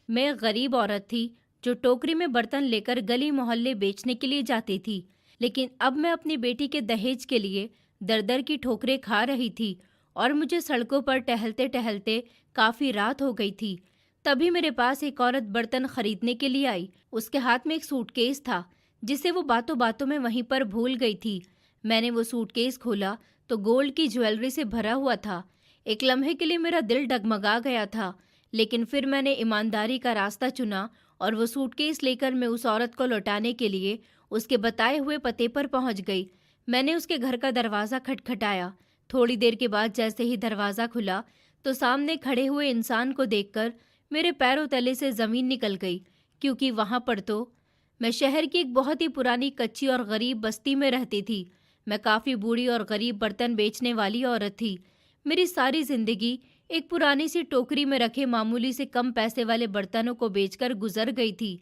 मैं एक गरीब औरत थी जो टोकरी में बर्तन लेकर गली मोहल्ले बेचने के लिए जाती थी। लेकिन अब मैं अपनी बेटी के दहेज के लिए दर दर की ठोकरें खा रही थी और मुझे सड़कों पर टहलते टहलते काफी रात हो गई थी। तभी मेरे पास एक औरत बर्तन खरीदने के लिए आई। उसके हाथ में एक सूटकेस था जिसे वो बातों बातों में वहीं पर भूल गई थी। मैंने वो सूटकेस खोला तो गोल्ड की ज्वेलरी से भरा हुआ था। एक लम्हे के लिए मेरा दिल डगमगा गया था, लेकिन फिर मैंने ईमानदारी का रास्ता चुना और वो सूटकेस लेकर मैं उस औरत को लौटाने के लिए उसके बताए हुए पते पर पहुंच गई। मैंने उसके घर का दरवाज़ा खटखटाया। थोड़ी देर के बाद जैसे ही दरवाज़ा खुला तो सामने खड़े हुए इंसान को देखकर मेरे पैरों तले से ज़मीन निकल गई, क्योंकि वहाँ पर तो मैं शहर की एक बहुत ही पुरानी कच्ची और गरीब बस्ती में रहती थी। मैं काफ़ी बूढ़ी और गरीब बर्तन बेचने वाली औरत थी। मेरी सारी ज़िंदगी एक पुरानी सी टोकरी में रखे मामूली से कम पैसे वाले बर्तनों को बेचकर गुजर गई थी।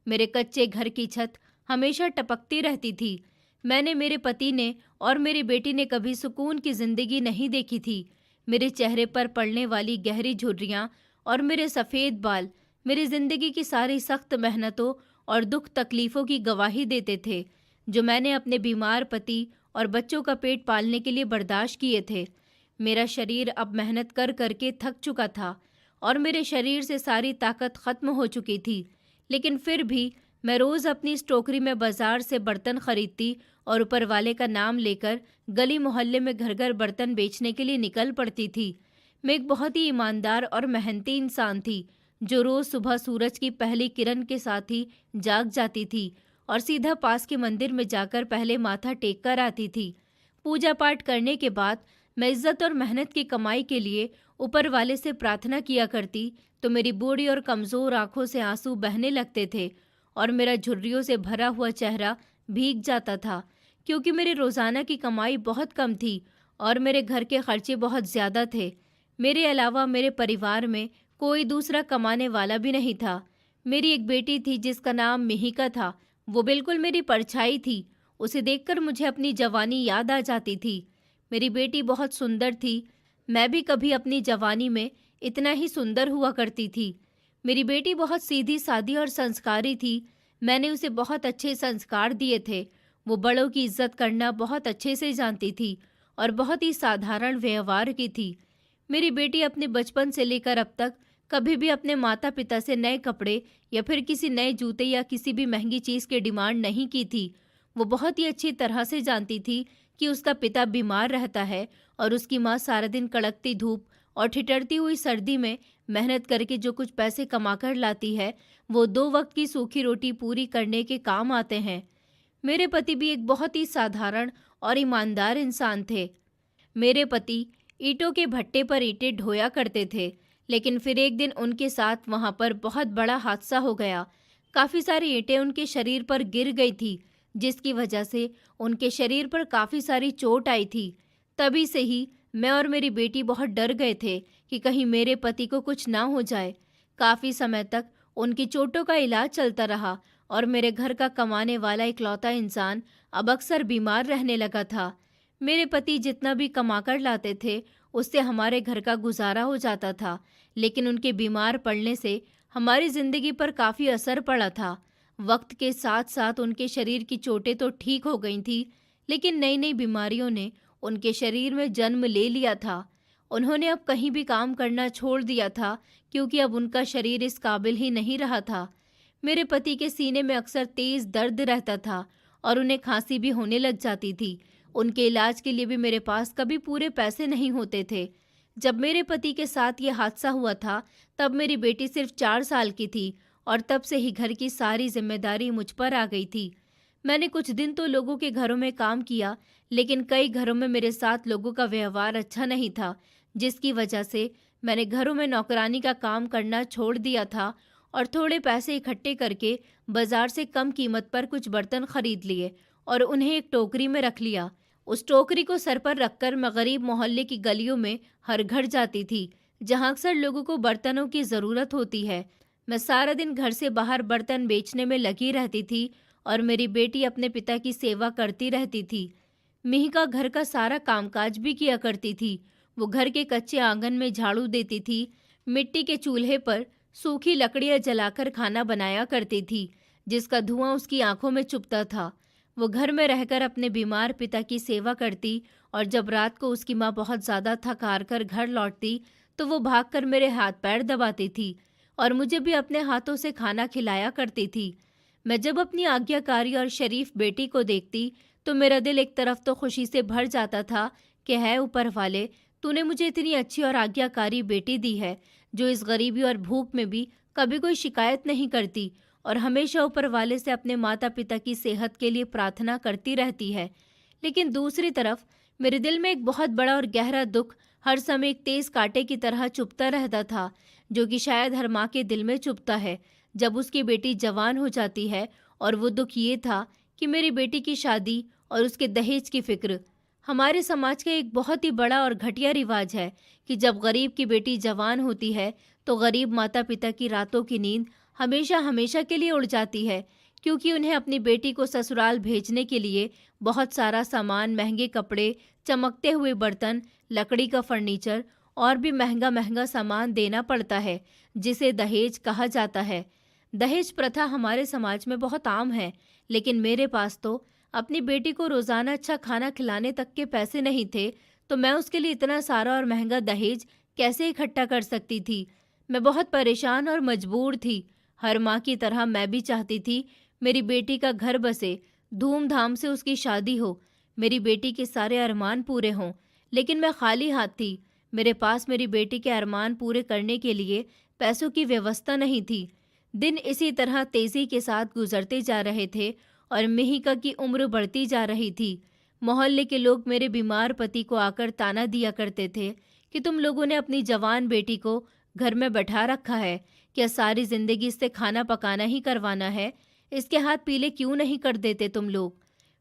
मेरे कच्चे घर की छत हमेशा टपकती रहती थी। मैंने, मेरे पति ने और मेरी बेटी ने कभी सुकून की जिंदगी नहीं देखी थी। मेरे चेहरे पर पड़ने वाली गहरी झुर्रियां और मेरे सफ़ेद बाल मेरी जिंदगी की सारी सख्त मेहनतों और दुख तकलीफ़ों की गवाही देते थे, जो मैंने अपने बीमार पति और बच्चों का पेट पालने के लिए बर्दाश्त किए थे। मेरा शरीर अब मेहनत कर करके थक चुका था और मेरे शरीर से सारी ताकत खत्म हो चुकी थी। लेकिन फिर भी मैं रोज़ अपनी इस टोकरी में बाजार से बर्तन खरीदती और ऊपर वाले का नाम लेकर गली मोहल्ले में घर घर बर्तन बेचने के लिए निकल पड़ती थी। मैं एक बहुत ही ईमानदार और मेहनती इंसान थी, जो रोज़ सुबह सूरज की पहली किरण के साथ ही जाग जाती थी और सीधा पास के मंदिर में जाकर पहले माथा टेक कर आती थी। पूजा पाठ करने के बाद मैं इज्जत और मेहनत की कमाई के लिए ऊपर वाले से प्रार्थना किया करती, तो मेरी बूढ़ी और कमज़ोर आंखों से आंसू बहने लगते थे और मेरा झुर्रियों से भरा हुआ चेहरा भीग जाता था, क्योंकि मेरे रोज़ाना की कमाई बहुत कम थी और मेरे घर के खर्चे बहुत ज़्यादा थे। मेरे अलावा मेरे परिवार में कोई दूसरा कमाने वाला भी नहीं था। मेरी एक बेटी थी जिसका नाम मिहिका था। वो बिल्कुल मेरी परछाई थी। उसे देखकर मुझे अपनी जवानी याद आ जाती थी। मेरी बेटी बहुत सुंदर थी। मैं भी कभी अपनी जवानी में इतना ही सुंदर हुआ करती थी। मेरी बेटी बहुत सीधी सादी और संस्कारी थी। मैंने उसे बहुत अच्छे संस्कार दिए थे। वो बड़ों की इज्जत करना बहुत अच्छे से जानती थी और बहुत ही साधारण व्यवहार की थी। मेरी बेटी अपने बचपन से लेकर अब तक कभी भी अपने माता पिता से नए कपड़े या फिर किसी नए जूते या किसी भी महंगी चीज़ की डिमांड नहीं की थी। वो बहुत ही अच्छी तरह से जानती थी कि उसका पिता बीमार रहता है और उसकी माँ सारा दिन कड़कती धूप और ठिठुरती हुई सर्दी में मेहनत करके जो कुछ पैसे कमा कर लाती है, वो 2 वक्त की सूखी रोटी पूरी करने के काम आते हैं। मेरे पति भी एक बहुत ही साधारण और ईमानदार इंसान थे। मेरे पति ईंटों के भट्टे पर ईंटें ढोया करते थे, लेकिन फिर एक दिन उनके साथ वहां पर बहुत बड़ा हादसा हो गया। काफ़ी सारी ईंटें उनके शरीर पर गिर गई थी, जिसकी वजह से उनके शरीर पर काफ़ी सारी चोट आई थी। तभी से ही मैं और मेरी बेटी बहुत डर गए थे कि कहीं मेरे पति को कुछ ना हो जाए। काफ़ी समय तक उनकी चोटों का इलाज चलता रहा और मेरे घर का कमाने वाला इकलौता इंसान अब अक्सर बीमार रहने लगा था। मेरे पति जितना भी कमा कर लाते थे, उससे हमारे घर का गुजारा हो जाता था, लेकिन उनके बीमार पड़ने से हमारी ज़िंदगी पर काफ़ी असर पड़ा था। वक्त के साथ साथ उनके शरीर की चोटें तो ठीक हो गई थी, लेकिन नई नई बीमारियों ने उनके शरीर में जन्म ले लिया था। उन्होंने अब कहीं भी काम करना छोड़ दिया था, क्योंकि अब उनका शरीर इस काबिल ही नहीं रहा था। मेरे पति के सीने में अक्सर तेज़ दर्द रहता था और उन्हें खांसी भी होने लग जाती थी। उनके इलाज के लिए भी मेरे पास कभी पूरे पैसे नहीं होते थे। जब मेरे पति के साथ ये हादसा हुआ था, तब मेरी बेटी सिर्फ 4 साल की थी और तब से ही घर की सारी जिम्मेदारी मुझ पर आ गई थी। मैंने कुछ दिन तो लोगों के घरों में काम किया, लेकिन कई घरों में मेरे साथ लोगों का व्यवहार अच्छा नहीं था, जिसकी वजह से मैंने घरों में नौकरानी का काम करना छोड़ दिया था और थोड़े पैसे इकट्ठे करके बाजार से कम कीमत पर कुछ बर्तन खरीद लिए और उन्हें एक टोकरी में रख लिया। उस टोकरी को सर पर रखकर मैं गरीब मोहल्ले की गलियों में हर घर जाती थी, जहां अक्सर लोगों को बर्तनों की ज़रूरत होती है। मैं सारा दिन घर से बाहर बर्तन बेचने में लगी रहती थी और मेरी बेटी अपने पिता की सेवा करती रहती थी। मिहिका घर का सारा कामकाज भी किया करती थी। वो घर के कच्चे आंगन में झाड़ू देती थी, मिट्टी के चूल्हे पर सूखी लकड़ियां जलाकर खाना बनाया करती थी, जिसका धुआं उसकी आंखों में चुभता था। वो घर में रहकर अपने बीमार पिता की सेवा करती और जब रात को उसकी माँ बहुत ज़्यादा थक हार कर घर लौटती तो वो भागकर मेरे हाथ पैर दबाती थी और मुझे भी अपने हाथों से खाना खिलाया करती थी। मैं जब अपनी आज्ञाकारी और शरीफ बेटी को देखती तो मेरा दिल एक तरफ तो खुशी से भर जाता था कि है ऊपर वाले, तूने मुझे इतनी अच्छी और आज्ञाकारी बेटी दी है जो इस गरीबी और भूख में भी कभी कोई शिकायत नहीं करती और हमेशा ऊपर वाले से अपने माता पिता की सेहत के लिए प्रार्थना करती रहती है। लेकिन दूसरी तरफ मेरे दिल में एक बहुत बड़ा और गहरा दुख हर समय एक तेज कांटे की तरह चुभता रहता था, जो कि शायद हर माँ के दिल में चुभता है जब उसकी बेटी जवान हो जाती है। और वो दुख ये था कि मेरी बेटी की शादी और उसके दहेज की फिक्र। हमारे समाज का एक बहुत ही बड़ा और घटिया रिवाज है कि जब गरीब की बेटी जवान होती है तो गरीब माता पिता की रातों की नींद हमेशा हमेशा के लिए उड़ जाती है, क्योंकि उन्हें अपनी बेटी को ससुराल भेजने के लिए बहुत सारा सामान, महंगे कपड़े, चमकते हुए बर्तन, लकड़ी का फर्नीचर और भी महंगा महंगा सामान देना पड़ता है, जिसे दहेज कहा जाता है। दहेज प्रथा हमारे समाज में बहुत आम है, लेकिन मेरे पास तो अपनी बेटी को रोजाना अच्छा खाना खिलाने तक के पैसे नहीं थे, तो मैं उसके लिए इतना सारा और महंगा दहेज कैसे इकट्ठा कर सकती थी। मैं बहुत परेशान और मजबूर थी। हर माँ की तरह मैं भी चाहती थी मेरी बेटी का घर बसे, धूमधाम से उसकी शादी हो, मेरी बेटी के सारे अरमान पूरे हों। लेकिन मैं खाली हाथ थी। मेरे पास मेरी बेटी के अरमान पूरे करने के लिए पैसों की व्यवस्था नहीं थी। दिन इसी तरह तेजी के साथ गुजरते जा रहे थे और मिहिका की उम्र बढ़ती जा रही थी। मोहल्ले के लोग मेरे बीमार पति को आकर ताना दिया करते थे कि तुम लोगों ने अपनी जवान बेटी को घर में बैठा रखा है, क्या सारी जिंदगी इससे खाना पकाना ही करवाना है? इसके हाथ पीले क्यों नहीं कर देते तुम लोग?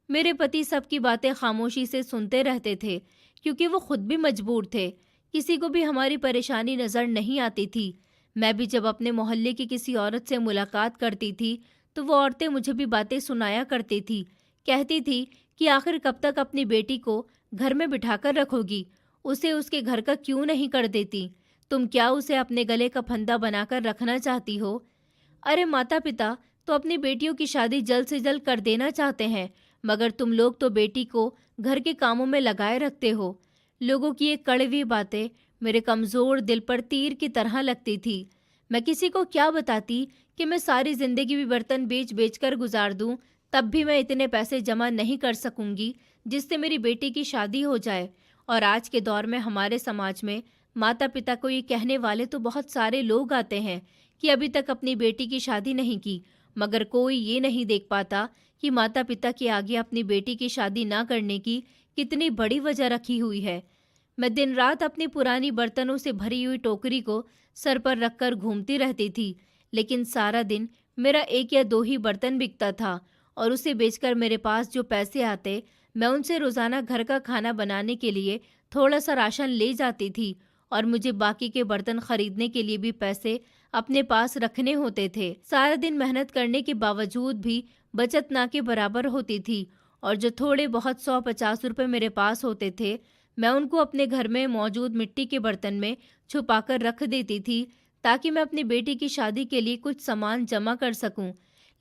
मेरे पति सबकी बातें खामोशी से सुनते रहते थे, क्योंकि वो खुद भी मजबूर थे। किसी को भी हमारी परेशानी नजर नहीं आती थी। मैं भी जब अपने मोहल्ले की किसी औरत से मुलाकात करती थी तो वो औरतें मुझे भी बातें सुनाया करती थी। कहती थी कि आखिर कब तक अपनी बेटी को घर में बिठाकर रखोगी, उसे उसके घर का क्यों नहीं कर देती? तुम क्या उसे अपने गले का फंदा बनाकर रखना चाहती हो? अरे माता पिता तो अपनी बेटियों की शादी जल्द से जल्द कर देना चाहते हैं, मगर तुम लोग तो बेटी को घर के कामों में लगाए रखते हो। लोगों की ये कड़वी बातें मेरे कमज़ोर दिल पर तीर की तरह लगती थी। मैं किसी को क्या बताती कि मैं सारी ज़िंदगी भी बर्तन बेच बेच कर गुजार दूं, तब भी मैं इतने पैसे जमा नहीं कर सकूंगी जिससे मेरी बेटी की शादी हो जाए। और आज के दौर में हमारे समाज में माता पिता को ये कहने वाले तो बहुत सारे लोग आते हैं कि अभी तक अपनी बेटी की शादी नहीं की, मगर कोई ये नहीं देख पाता कि माता पिता के आगे अपनी बेटी की शादी ना करने की कितनी बड़ी वजह रखी हुई है। मैं दिन रात अपनी पुरानी बर्तनों से भरी हुई टोकरी को सर पर रखकर घूमती रहती थी, लेकिन सारा दिन मेरा एक या दो ही बर्तन बिकता था और उसे बेचकर मेरे पास जो पैसे आते मैं उनसे रोज़ाना घर का खाना बनाने के लिए थोड़ा सा राशन ले जाती थी और मुझे बाकी के बर्तन खरीदने के लिए भी पैसे अपने पास रखने होते थे। सारा दिन मेहनत करने के बावजूद भी बचत ना के बराबर होती थी और जो थोड़े बहुत 100-50 रुपए मेरे पास होते थे मैं उनको अपने घर में मौजूद मिट्टी के बर्तन में छुपाकर रख देती थी, ताकि मैं अपनी बेटी की शादी के लिए कुछ सामान जमा कर सकूं।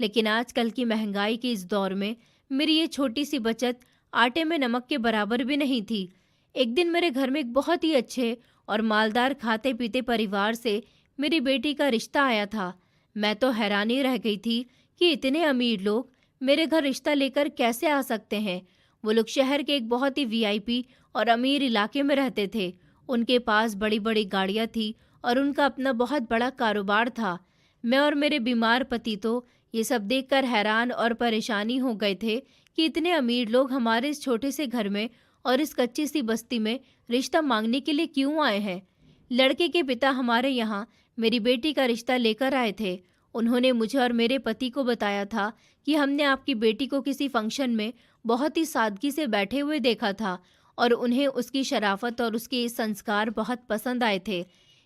लेकिन आजकल की महंगाई के इस दौर में मेरी ये छोटी सी बचत आटे में नमक के बराबर भी नहीं थी। एक दिन मेरे घर में एक बहुत ही अच्छे और मालदार खाते पीते परिवार से मेरी बेटी का रिश्ता आया था। मैं तो हैरानी रह गई थी कि इतने अमीर लोग मेरे घर रिश्ता लेकर कैसे आ सकते हैं। वो लोग शहर के एक बहुत ही वीआईपी और अमीर इलाके में रहते थे। उनके पास बड़ी बड़ी गाड़ियाँ थी और उनका अपना बहुत बड़ा कारोबार था। मैं और मेरे बीमार पति तो ये सब देखकर हैरान और परेशानी हो गए थे कि इतने अमीर लोग हमारे इस छोटे से घर में और इस कच्ची सी बस्ती में रिश्ता मांगने के लिए क्यों आए हैं। लड़के के पिता हमारे यहाँ मेरी बेटी का रिश्ता लेकर आए थे। उन्होंने मुझे और मेरे पति को बताया था कि हमने आपकी बेटी को किसी फंक्शन में बहुत ही सादगी से बैठे हुए देखा था और उन्हें उसकी शराफत और उसके संस्कार बहुत पसंद आए थे।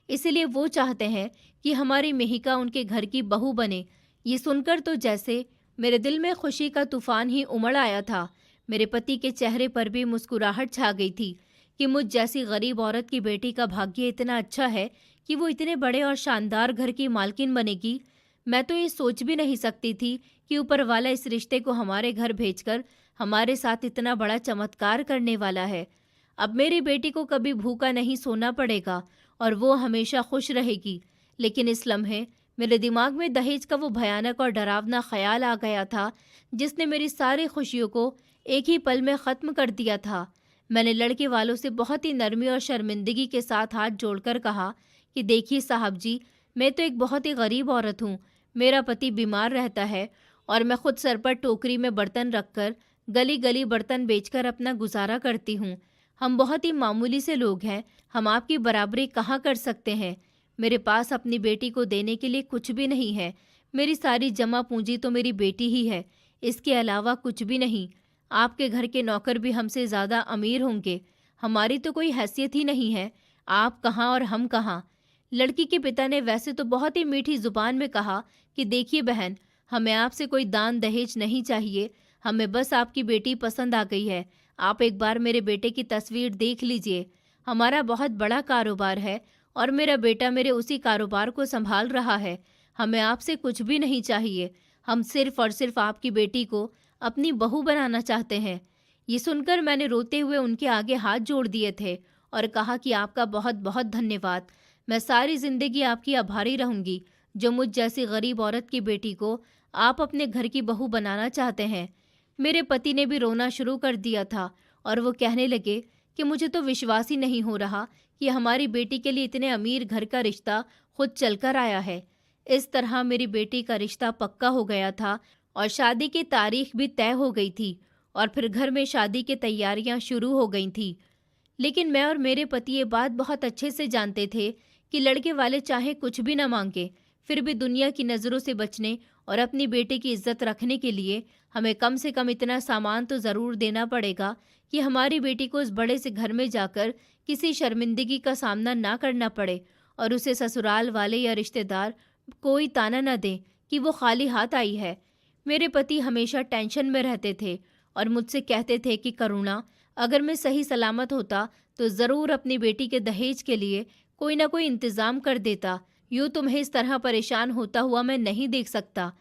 इसलिए वो चाहते हैं कि हमारी मिहिका उनके घर की बहू बने। ये सुनकर तो जैसे मेरे दिल में खुशी का तूफान ही उमड़ आया था। मेरे पति के चेहरे पर भी मुस्कुराहट छा गई थी कि मुझ जैसी गरीब औरत की बेटी का भाग्य इतना अच्छा है कि वो इतने बड़े और शानदार घर की मालकिन बनेगी। मैं तो ये सोच भी नहीं सकती थी कि ऊपर वाला इस रिश्ते को हमारे घर भेजकर हमारे साथ इतना बड़ा चमत्कार करने वाला है। अब मेरी बेटी को कभी भूखा नहीं सोना पड़ेगा और वो हमेशा खुश रहेगी। लेकिन इस लम्हे मेरे दिमाग में दहेज का वो भयानक और डरावना ख्याल आ गया था, जिसने मेरी सारी खुशियों को एक ही पल में ख़त्म कर दिया था। मैंने लड़के वालों से बहुत ही नरमी और शर्मिंदगी के साथ हाथ जोड़कर कहा कि देखिए साहब जी, मैं तो एक बहुत ही गरीब औरत हूँ। मेरा पति बीमार रहता है और मैं खुद सर पर टोकरी में बर्तन रखकर गली गली बर्तन बेचकर अपना गुजारा करती हूँ। हम बहुत ही मामूली से लोग हैं, हम आपकी बराबरी कहाँ कर सकते हैं। मेरे पास अपनी बेटी को देने के लिए कुछ भी नहीं है। मेरी सारी जमा पूंजी तो मेरी बेटी ही है, इसके अलावा कुछ भी नहीं। आपके घर के नौकर भी हमसे ज़्यादा अमीर होंगे, हमारी तो कोई हैसियत ही नहीं है। आप कहाँ और हम कहाँ। लड़की के पिता ने वैसे तो बहुत ही मीठी जुबान में कहा कि देखिए बहन, हमें आपसे कोई दान दहेज नहीं चाहिए, हमें बस आपकी बेटी पसंद आ गई है। आप एक बार मेरे बेटे की तस्वीर देख लीजिए। हमारा बहुत बड़ा कारोबार है और मेरा बेटा मेरे उसी कारोबार को संभाल रहा है। हमें आपसे कुछ भी नहीं चाहिए, हम सिर्फ और सिर्फ आपकी बेटी को अपनी बहू बनाना चाहते हैं। ये सुनकर मैंने रोते हुए उनके आगे हाथ जोड़ दिए थे और कहा कि आपका बहुत बहुत धन्यवाद। मैं सारी ज़िंदगी आपकी आभारी रहूंगी, जो मुझ जैसी गरीब औरत की बेटी को आप अपने घर की बहू बनाना चाहते हैं। मेरे पति ने भी रोना शुरू कर दिया था और वो कहने लगे कि मुझे तो विश्वास ही नहीं हो रहा कि हमारी बेटी के लिए इतने अमीर घर का रिश्ता खुद चलकर आया है। इस तरह मेरी बेटी का रिश्ता पक्का हो गया था और शादी की तारीख भी तय हो गई थी और फिर घर में शादी की तैयारियां शुरू हो गई थी। लेकिन मैं और मेरे पति ये बात बहुत अच्छे से जानते थे कि लड़के वाले चाहे कुछ भी न मांगे, फिर भी दुनिया की नज़रों से बचने और अपनी बेटे की इज्जत रखने के लिए हमें कम से कम इतना सामान तो ज़रूर देना पड़ेगा कि हमारी बेटी को उस बड़े से घर में जाकर किसी शर्मिंदगी का सामना ना करना पड़े और उसे ससुराल वाले या रिश्तेदार कोई ताना न दें कि वो खाली हाथ आई है। मेरे पति हमेशा टेंशन में रहते थे और मुझसे कहते थे कि करुणा, अगर मैं सही सलामत होता तो ज़रूर अपनी बेटी के दहेज के लिए कोई ना कोई इंतज़ाम कर देता। यूँ तुम्हें इस तरह परेशान होता हुआ मैं नहीं देख सकता।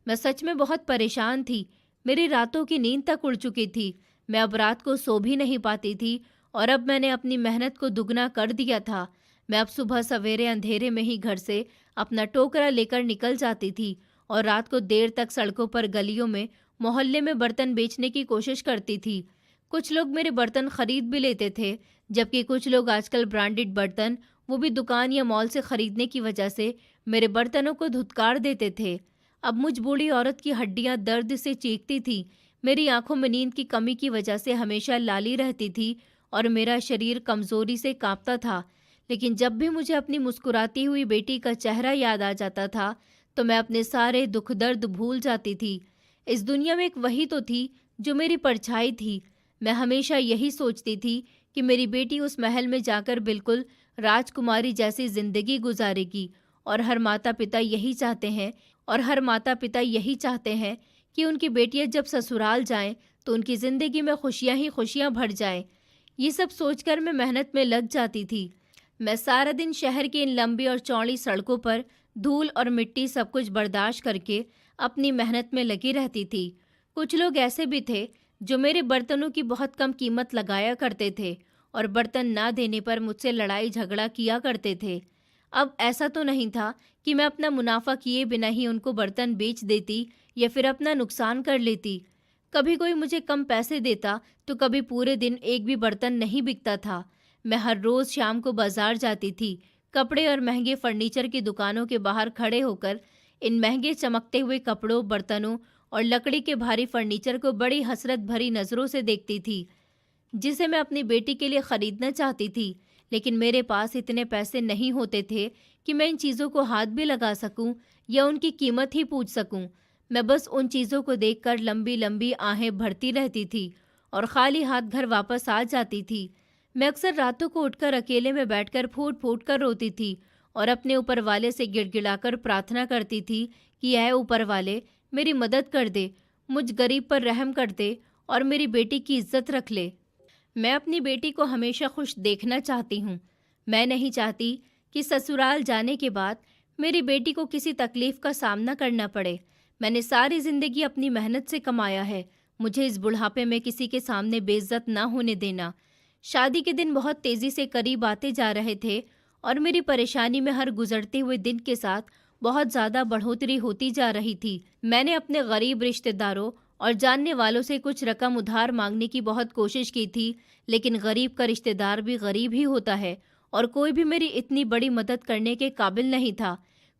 मैं सच में बहुत परेशान थी। मेरी रातों की नींद तक उड़ चुकी थी। मैं अब रात को सो भी नहीं पाती थी और अब मैंने अपनी मेहनत को दुगना कर दिया था। मैं अब सुबह सवेरे अंधेरे में ही घर से अपना टोकरा लेकर निकल जाती थी और रात को देर तक सड़कों पर, गलियों में, मोहल्ले में बर्तन बेचने की कोशिश करती थी। कुछ लोग मेरे बर्तन खरीद भी लेते थे, जबकि कुछ लोग आजकल ब्रांडेड बर्तन, वो भी दुकान या मॉल से खरीदने की वजह से, मेरे बर्तनों को धुतकार देते थे। अब मुझ बूढ़ी औरत की हड्डियां दर्द से चीखती थी। मेरी आंखों में नींद की कमी की वजह से हमेशा लाली रहती थी और मेरा शरीर कमजोरी से कांपता था। लेकिन जब भी मुझे अपनी मुस्कुराती हुई बेटी का चेहरा याद आ जाता था तो मैं अपने सारे दुख दर्द भूल जाती थी। इस दुनिया में एक वही तो थी जो मेरी परछाई थी। मैं हमेशा यही सोचती थी कि मेरी बेटी उस महल में जाकर बिल्कुल राजकुमारी जैसी जिंदगी गुजारेगी और हर माता पिता यही चाहते हैं कि उनकी बेटियां जब ससुराल जाएं तो उनकी ज़िंदगी में खुशियां ही खुशियां भर जाएं। ये सब सोचकर मैं मेहनत में लग जाती थी। मैं सारा दिन शहर की इन लंबी और चौड़ी सड़कों पर धूल और मिट्टी सब कुछ बर्दाश्त करके अपनी मेहनत में लगी रहती थी। कुछ लोग ऐसे भी थे जो मेरे बर्तनों की बहुत कम कीमत लगाया करते थे और बर्तन ना देने पर मुझसे लड़ाई झगड़ा किया करते थे। अब ऐसा तो नहीं था कि मैं अपना मुनाफा किए बिना ही उनको बर्तन बेच देती या फिर अपना नुकसान कर लेती। कभी कोई मुझे कम पैसे देता तो कभी पूरे दिन एक भी बर्तन नहीं बिकता था। मैं हर रोज़ शाम को बाजार जाती थी। कपड़े और महंगे फर्नीचर की दुकानों के बाहर खड़े होकर इन महंगे चमकते हुए कपड़ों, बर्तनों और लकड़ी के भारी फर्नीचर को बड़ी हसरत भरी नज़रों से देखती थी, जिसे मैं अपनी बेटी के लिए ख़रीदना चाहती थी। लेकिन मेरे पास इतने पैसे नहीं होते थे कि मैं इन चीज़ों को हाथ भी लगा सकूं या उनकी कीमत ही पूछ सकूं। मैं बस उन चीज़ों को देखकर लंबी लंबी आहें भरती रहती थी और खाली हाथ घर वापस आ जाती थी। मैं अक्सर रातों को उठकर अकेले में बैठकर फूट फूट कर रोती थी और अपने ऊपर वाले से गिड़गिड़ाकर प्रार्थना करती थी कि ऐ ऊपर वाले, मेरी मदद कर दे, मुझ गरीब पर रहम कर दे और मेरी बेटी की इज्जत रख ले। मैं अपनी बेटी को हमेशा खुश देखना चाहती हूँ। मैं नहीं चाहती कि ससुराल जाने के बाद मेरी बेटी को किसी तकलीफ का सामना करना पड़े। मैंने सारी जिंदगी अपनी मेहनत से कमाया है, मुझे इस बुढ़ापे में किसी के सामने बेइज्जत ना होने देना। शादी के दिन बहुत तेजी से करीब आते जा रहे थे और मेरी परेशानी में हर गुजरते हुए दिन के साथ बहुत ज़्यादा बढ़ोतरी होती जा रही थी। मैंने अपने गरीब रिश्तेदारों और जानने वालों से कुछ रकम उधार मांगने की बहुत कोशिश की थी, लेकिन गरीब का रिश्तेदार भी गरीब ही होता है और कोई भी मेरी इतनी बड़ी मदद करने के काबिल नहीं था।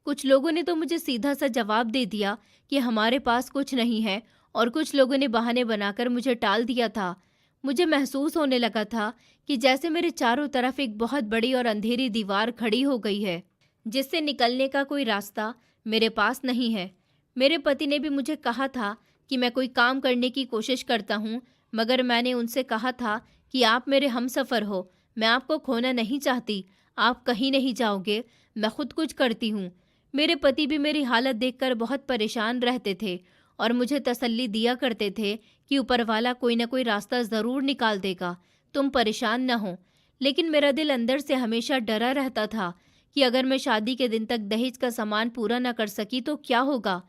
कुछ लोगों ने तो मुझे सीधा सा जवाब दे दिया कि हमारे पास कुछ नहीं है, और कुछ लोगों ने बहाने बनाकर मुझे टाल दिया था। मुझे महसूस होने लगा था कि जैसे मेरे चारों तरफ एक बहुत बड़ी और अंधेरी दीवार खड़ी हो गई है, जिससे निकलने का कोई रास्ता मेरे पास नहीं है। मेरे पति ने भी मुझे कहा था कि मैं कोई काम करने की कोशिश करता हूँ, मगर मैंने उनसे कहा था कि आप मेरे हमसफ़र हो, मैं आपको खोना नहीं चाहती, आप कहीं नहीं जाओगे, मैं खुद कुछ करती हूँ। मेरे पति भी मेरी हालत देखकर बहुत परेशान रहते थे और मुझे तसल्ली दिया करते थे कि ऊपर वाला कोई ना कोई रास्ता ज़रूर निकाल देगा, तुम परेशान न हो। लेकिन मेरा दिल अंदर से हमेशा डरा रहता था कि अगर मैं शादी के दिन तक दहेज का सामान पूरा न कर सकी तो क्या होगा।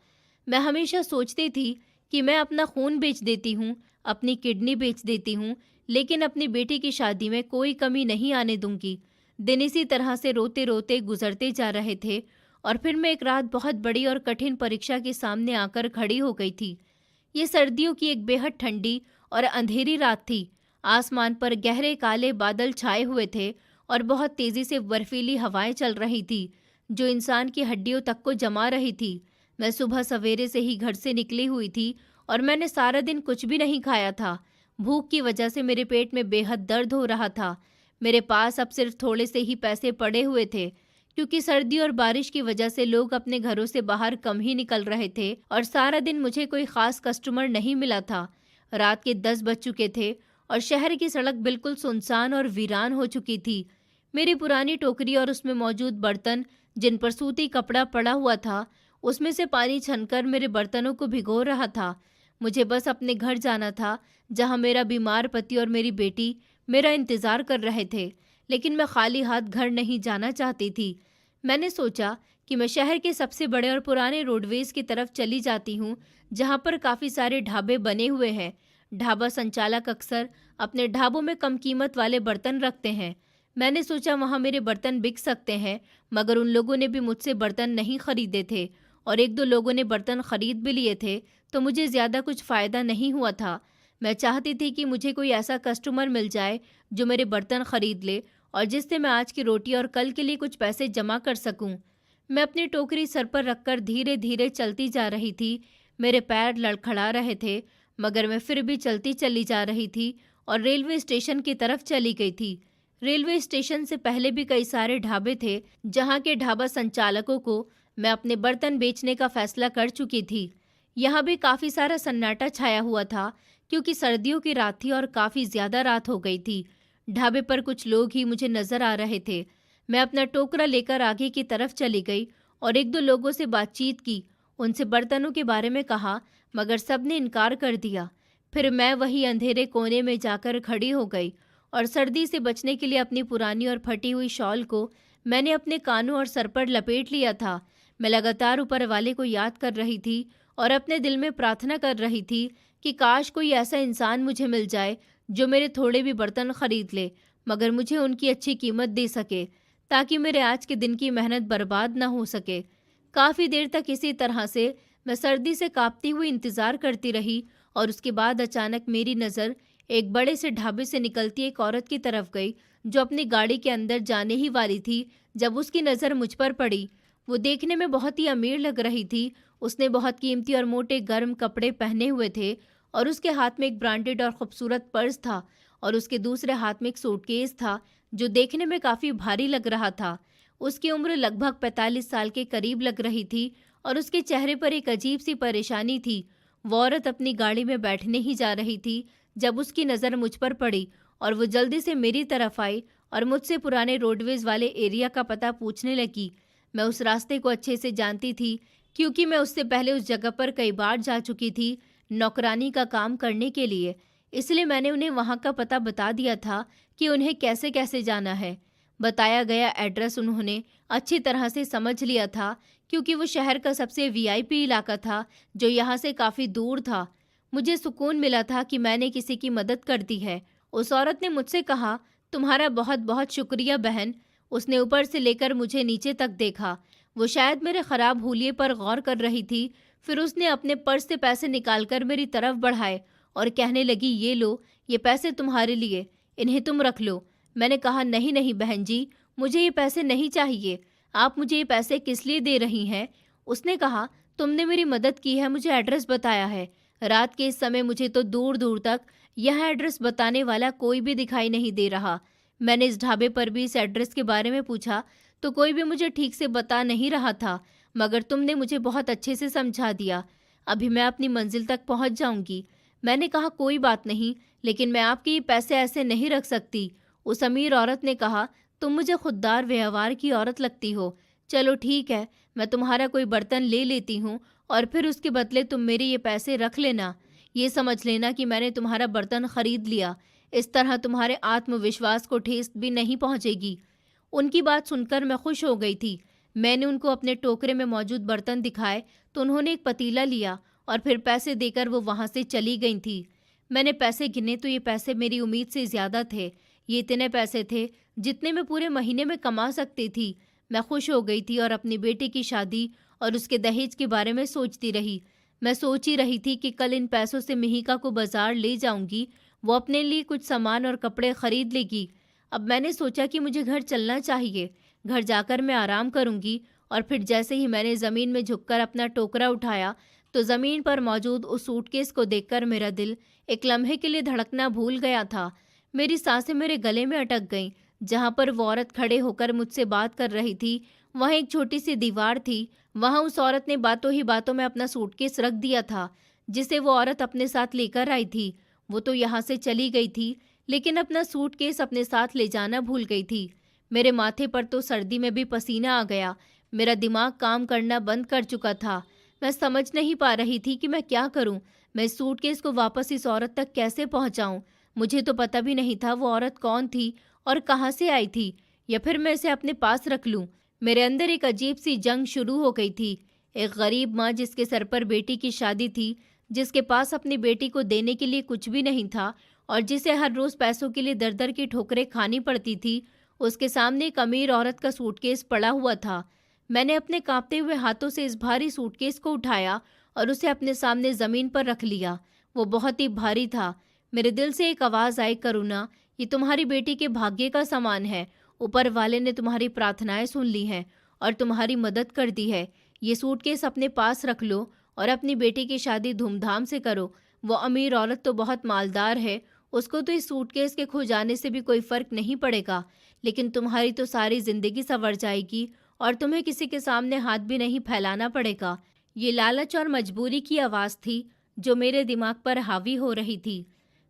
मैं हमेशा सोचती थी कि मैं अपना खून बेच देती हूँ, अपनी किडनी बेच देती हूँ, लेकिन अपनी बेटी की शादी में कोई कमी नहीं आने दूंगी। दिन इसी तरह से रोते रोते गुजरते जा रहे थे और फिर मैं एक रात बहुत बड़ी और कठिन परीक्षा के सामने आकर खड़ी हो गई थी। ये सर्दियों की एक बेहद ठंडी और अंधेरी रात थी। आसमान पर गहरे काले बादल छाए हुए थे और बहुत तेजी से बर्फीली हवाएं चल रही थी, जो इंसान की हड्डियों तक को जमा रही थी। मैं सुबह सवेरे से ही घर से निकली हुई थी और मैंने सारा दिन कुछ भी नहीं खाया था। भूख की वजह से मेरे पेट में बेहद दर्द हो रहा था। मेरे पास अब सिर्फ थोड़े से ही पैसे पड़े हुए थे, क्योंकि सर्दी और बारिश की वजह से लोग अपने घरों से बाहर कम ही निकल रहे थे और सारा दिन मुझे कोई खास कस्टमर नहीं मिला था। रात के 10 बज चुके थे और शहर की सड़क बिल्कुल सुनसान और वीरान हो चुकी थी। मेरी पुरानी टोकरी और उसमें मौजूद बर्तन, जिन पर सूती कपड़ा पड़ा हुआ था, उसमें से पानी छनकर मेरे बर्तनों को भिगो रहा था। मुझे बस अपने घर जाना था, जहां मेरा बीमार पति और मेरी बेटी मेरा इंतज़ार कर रहे थे, लेकिन मैं खाली हाथ घर नहीं जाना चाहती थी। मैंने सोचा कि मैं शहर के सबसे बड़े और पुराने रोडवेज की तरफ चली जाती हूँ, जहाँ पर काफ़ी सारे ढाबे बने हुए हैं। ढाबा संचालक अक्सर अपने ढाबों में कम कीमत वाले बर्तन रखते हैं। मैंने सोचा वहाँ मेरे बर्तन बिक सकते हैं, मगर उन लोगों ने भी मुझसे बर्तन नहीं खरीदे थे और एक दो लोगों ने बर्तन खरीद भी लिए थे, तो मुझे ज़्यादा कुछ फ़ायदा नहीं हुआ था। मैं चाहती थी कि मुझे कोई ऐसा कस्टमर मिल जाए जो मेरे बर्तन खरीद ले और जिससे मैं आज की रोटी और कल के लिए कुछ पैसे जमा कर सकूं। मैं अपनी टोकरी सर पर रखकर धीरे धीरे चलती जा रही थी। मेरे पैर लड़खड़ा रहे थे, मगर मैं फिर भी चलती चली जा रही थी और रेलवे स्टेशन की तरफ चली गई थी। रेलवे स्टेशन से पहले भी कई सारे ढाबे थे, जहाँ के ढाबा संचालकों को मैं अपने बर्तन बेचने का फैसला कर चुकी थी। यहाँ भी काफ़ी सारा सन्नाटा छाया हुआ था, क्योंकि सर्दियों की रात थी और काफ़ी ज़्यादा रात हो गई थी। ढाबे पर कुछ लोग ही मुझे नज़र आ रहे थे। मैं अपना टोकरा लेकर आगे की तरफ चली गई और एक दो लोगों से बातचीत की, उनसे बर्तनों के बारे में कहा, मगर सब ने इनकार कर दिया। फिर मैं वही अंधेरे कोने में जाकर खड़ी हो गई और सर्दी से बचने के लिए अपनी पुरानी और फटी हुई शॉल को मैंने अपने कानों और सर पर लपेट लिया था। मैं लगातार ऊपर वाले को याद कर रही थी और अपने दिल में प्रार्थना कर रही थी कि काश कोई ऐसा इंसान मुझे मिल जाए जो मेरे थोड़े भी बर्तन खरीद ले, मगर मुझे उनकी अच्छी कीमत दे सके, ताकि मेरे आज के दिन की मेहनत बर्बाद न हो सके। काफ़ी देर तक इसी तरह से मैं सर्दी से कांपती हुई इंतज़ार करती रही और उसके बाद अचानक मेरी नज़र एक बड़े से ढाबे से निकलती एक औरत की तरफ गई, जो अपनी गाड़ी के अंदर जाने ही वाली थी जब उसकी नज़र मुझ पर पड़ी। वो देखने में बहुत ही अमीर लग रही थी। उसने बहुत कीमती और मोटे गर्म कपड़े पहने हुए थे और उसके हाथ में एक ब्रांडेड और खूबसूरत पर्स था और उसके दूसरे हाथ में एक सूटकेस था, जो देखने में काफ़ी भारी लग रहा था। उसकी उम्र लगभग 45 साल के करीब लग रही थी और उसके चेहरे पर एक अजीब सी परेशानी थी। वो औरत अपनी गाड़ी में बैठने ही जा रही थी जब उसकी नज़र मुझ पर पड़ी और वो जल्दी से मेरी तरफ आई और मुझसे पुराने रोडवेज वाले एरिया का पता पूछने लगी। मैं उस रास्ते को अच्छे से जानती थी, क्योंकि मैं उससे पहले उस जगह पर कई बार जा चुकी थी नौकरानी का काम करने के लिए। इसलिए मैंने उन्हें वहाँ का पता बता दिया था कि उन्हें कैसे कैसे जाना है। बताया गया एड्रेस उन्होंने अच्छी तरह से समझ लिया था, क्योंकि वो शहर का सबसे वीआईपी इलाका था जो यहाँ से काफ़ी दूर था। मुझे सुकून मिला था कि मैंने किसी की मदद कर दी है। उस औरत ने मुझसे कहा, तुम्हारा बहुत बहुत शुक्रिया बहन। उसने ऊपर से लेकर मुझे नीचे तक देखा। वो शायद मेरे ख़राब हुलिये पर गौर कर रही थी। फिर उसने अपने पर्स से पैसे निकालकर मेरी तरफ बढ़ाए और कहने लगी, ये लो, ये पैसे तुम्हारे लिए, इन्हें तुम रख लो। मैंने कहा, नहीं नहीं बहन जी, मुझे ये पैसे नहीं चाहिए। आप मुझे ये पैसे किस लिए दे रही हैं? उसने कहा, तुमने मेरी मदद की है, मुझे एड्रेस बताया है। रात के इस समय मुझे तो दूर दूर तक यह एड्रेस बताने वाला कोई भी दिखाई नहीं दे रहा। मैंने इस ढाबे पर भी इस एड्रेस के बारे में पूछा तो कोई भी मुझे ठीक से बता नहीं रहा था, मगर तुमने मुझे बहुत अच्छे से समझा दिया। अभी मैं अपनी मंजिल तक पहुंच जाऊंगी। मैंने कहा, कोई बात नहीं, लेकिन मैं आपके ये पैसे ऐसे नहीं रख सकती। उस अमीर औरत ने कहा, तुम मुझे खुददार व्यवहार की औरत लगती हो। चलो ठीक है, मैं तुम्हारा कोई बर्तन ले लेती हूँ और फिर उसके बदले तुम मेरे ये पैसे रख लेना। ये समझ लेना कि मैंने तुम्हारा बर्तन खरीद लिया। इस तरह तुम्हारे आत्मविश्वास को ठेस भी नहीं पहुंचेगी। उनकी बात सुनकर मैं खुश हो गई थी। मैंने उनको अपने टोकरे में मौजूद बर्तन दिखाए तो उन्होंने एक पतीला लिया और फिर पैसे देकर वो वहाँ से चली गई थी। मैंने पैसे गिने तो ये पैसे मेरी उम्मीद से ज़्यादा थे। ये इतने पैसे थे जितने मैं पूरे महीने में कमा सकती थी। मैं खुश हो गई थी और अपनी बेटी की शादी और उसके दहेज के बारे में सोचती रही। मैं सोच ही रही थी कि कल इन पैसों से मिहिका को बाजार ले जाऊंगी। वो अपने लिए कुछ सामान और कपड़े खरीद लेगी। अब मैंने सोचा कि मुझे घर चलना चाहिए। घर जाकर मैं आराम करूंगी। और फिर जैसे ही मैंने ज़मीन में झुककर अपना टोकरा उठाया तो ज़मीन पर मौजूद उस सूटकेस को देखकर मेरा दिल एक लम्हे के लिए धड़कना भूल गया था। मेरी सांसें मेरे गले में अटक गईं। जहाँ पर वो औरत खड़े होकर मुझसे बात कर रही थी वहाँ एक छोटी सी दीवार थी। वहाँ उस औरत ने बातों ही बातों में अपना सूटकेस रख दिया था जिसे वो औरत अपने साथ लेकर आई थी। वो तो यहाँ से चली गई थी, लेकिन अपना सूटकेस अपने साथ ले जाना भूल गई थी। मेरे माथे पर तो सर्दी में भी पसीना आ गया। मेरा दिमाग काम करना बंद कर चुका था। मैं समझ नहीं पा रही थी कि मैं क्या करूं। मैं इस सूटकेस को वापस इस औरत तक कैसे पहुंचाऊं? मुझे तो पता भी नहीं था वो औरत कौन थी और कहां से आई थी, या फिर मैं इसे अपने पास रख लूं। मेरे अंदर एक अजीब सी जंग शुरू हो गई थी। एक गरीब माँ जिसके सर पर बेटी की शादी थी, जिसके पास अपनी बेटी को देने के लिए कुछ भी नहीं था और जिसे हर रोज पैसों के लिए दर दर की ठोकरें खानी पड़ती थी, उसके सामने एक अमीर औरत का सूटकेस पड़ा हुआ था। मैंने अपने कांपते हुए हाथों से इस भारी सूटकेस को उठाया और उसे अपने सामने जमीन पर रख लिया। वो बहुत ही भारी था। मेरे दिल से एक आवाज आई, करुणा, ये तुम्हारी बेटी के भाग्य का सामान है। ऊपर वाले ने तुम्हारी प्रार्थनाएं सुन ली हैं और तुम्हारी मदद कर दी है। ये सूटकेस अपने पास रख लो और अपनी बेटी की शादी धूमधाम से करो। वो अमीर औरत तो बहुत मालदार है, उसको तो इस सूटकेस के खो जाने से भी कोई फर्क नहीं पड़ेगा, लेकिन तुम्हारी तो सारी जिंदगी संवर जाएगी और तुम्हें किसी के सामने हाथ भी नहीं फैलाना पड़ेगा। ये लालच और मजबूरी की आवाज़ थी जो मेरे दिमाग पर हावी हो रही थी।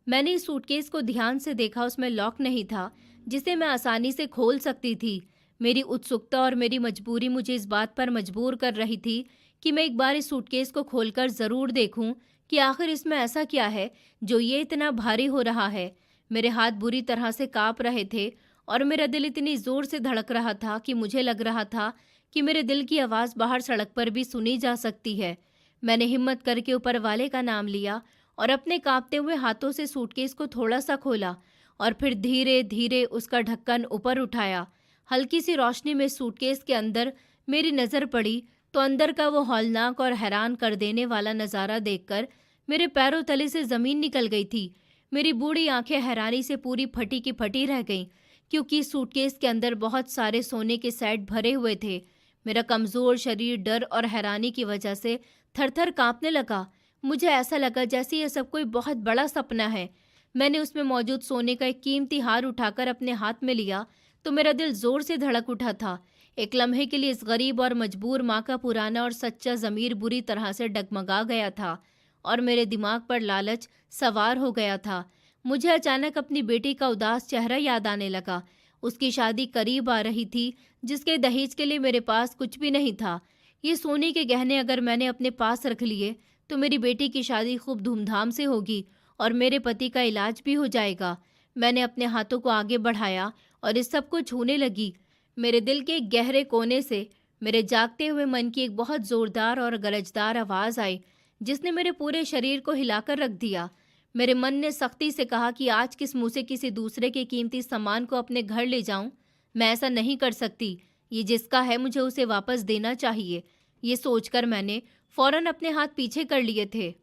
मैंने इस सूटकेस को ध्यान से देखा। उसमें लॉक नहीं था जिसे मैं आसानी से खोल सकती थी। मेरी उत्सुकता और मेरी मजबूरी मुझे इस बात पर मजबूर कर रही थी कि मैं एक बार इस सूटकेस को खोलकर ज़रूर देखूं कि आखिर इसमें ऐसा क्या है जो ये इतना भारी हो रहा है। मेरे हाथ बुरी तरह से काँप रहे थे और मेरा दिल इतनी ज़ोर से धड़क रहा था कि मुझे लग रहा था कि मेरे दिल की आवाज़ बाहर सड़क पर भी सुनी जा सकती है। मैंने हिम्मत करके ऊपर वाले का नाम लिया और अपने कांपते हुए हाथों से सूटकेस को थोड़ा सा खोला और फिर धीरे धीरे उसका ढक्कन ऊपर उठाया। हल्की सी रोशनी में सूटकेस के अंदर मेरी नज़र पड़ी तो अंदर का वो हौलनाक और हैरान कर देने वाला नज़ारा देखकर मेरे पैरों तले से ज़मीन निकल गई थी। मेरी बूढ़ी आंखें हैरानी से पूरी फटी की फटी रह गईं, क्योंकि सूटकेस के अंदर बहुत सारे सोने के सेट भरे हुए थे। मेरा कमज़ोर शरीर डर और हैरानी की वजह से थर थर काँपने लगा। मुझे ऐसा लगा जैसे यह सब कोई बहुत बड़ा सपना है। मैंने उसमें मौजूद सोने का एक कीमती हार उठाकर अपने हाथ में लिया तो मेरा दिल जोर से धड़क उठा था। एक लम्हे के लिए इस गरीब और मजबूर माँ का पुराना और सच्चा ज़मीर बुरी तरह से डगमगा गया था और मेरे दिमाग पर लालच सवार हो गया था। मुझे अचानक अपनी बेटी का उदास चेहरा याद आने लगा। उसकी शादी करीब आ रही थी, जिसके दहेज के लिए मेरे पास कुछ भी नहीं था। ये सोने के गहने अगर मैंने अपने पास रख लिए तो मेरी बेटी की शादी खूब धूमधाम से होगी और मेरे पति का इलाज भी हो जाएगा। मैंने अपने हाथों को आगे बढ़ाया और इस सब को छूने लगी। मेरे दिल के एक गहरे कोने से मेरे जागते हुए मन की एक बहुत जोरदार और गरजदार आवाज़ आई, जिसने मेरे पूरे शरीर को हिलाकर रख दिया। मेरे मन ने सख्ती से कहा कि आज किस मुंह से किसी दूसरे के कीमती सामान को अपने घर ले जाऊं। मैं ऐसा नहीं कर सकती। ये जिसका है मुझे उसे वापस देना चाहिए। ये सोचकर मैंने फौरन अपने हाथ पीछे कर लिए थे।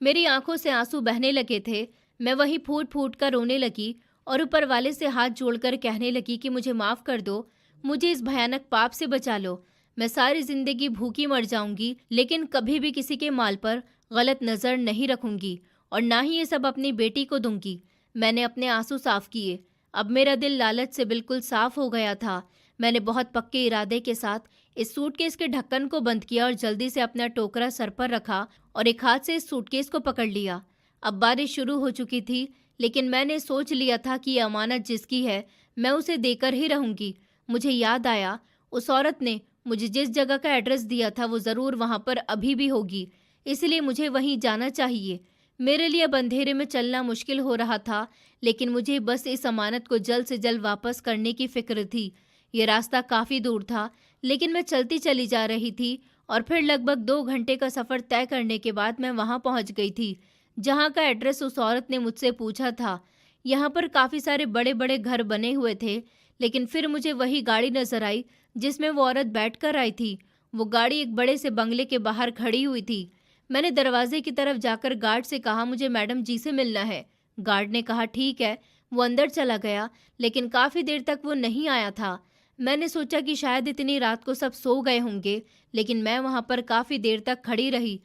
मेरी आंखों से आंसू बहने लगे थे। मैं वहीं फूट फूट कर रोने लगी और ऊपर वाले से हाथ जोड़कर कहने लगी कि मुझे माफ़ कर दो, मुझे इस भयानक पाप से बचा लो। मैं सारी जिंदगी भूखी मर जाऊंगी, लेकिन कभी भी किसी के माल पर गलत नज़र नहीं रखूंगी और ना ही ये सब अपनी बेटी को दूंगी। मैंने अपने आंसू साफ किए। अब मेरा दिल लालच से बिल्कुल साफ हो गया था। मैंने बहुत पक्के इरादे के साथ इस सूटकेस के ढक्कन को बंद किया और जल्दी से अपना टोकरा सर पर रखा और एक हाथ से इस सूटकेस को पकड़ लिया। अब बारिश शुरू हो चुकी थी, लेकिन मैंने सोच लिया था कि ये अमानत जिसकी है मैं उसे देकर ही रहूंगी। मुझे याद आया, उस औरत ने मुझे जिस जगह का एड्रेस दिया था वो ज़रूर वहाँ पर अभी भी होगी, इसलिए मुझे वहीं जाना चाहिए। मेरे लिए अब अंधेरे में चलना मुश्किल हो रहा था, लेकिन मुझे बस इस अमानत को जल्द से जल्द वापस करने की फिक्र थी। ये रास्ता काफ़ी दूर था, लेकिन मैं चलती चली जा रही थी और फिर लगभग 2 घंटे का सफ़र तय करने के बाद मैं वहाँ पहुँच गई थी, जहाँ का एड्रेस उस औरत ने मुझसे पूछा था। यहाँ पर काफ़ी सारे बड़े बड़े घर बने हुए थे, लेकिन फिर मुझे वही गाड़ी नज़र आई जिसमें वो औरत बैठकर आई थी। वो गाड़ी एक बड़े से बंगले के बाहर खड़ी हुई थी। मैंने दरवाजे की तरफ जाकर गार्ड से कहा, मुझे मैडम जी से मिलना है। गार्ड ने कहा ठीक है। वो अंदर चला गया, लेकिन काफ़ी देर तक वो नहीं आया था। मैंने सोचा कि शायद इतनी रात को सब सो गए होंगे, लेकिन मैं वहाँ पर काफ़ी देर तक खड़ी रही।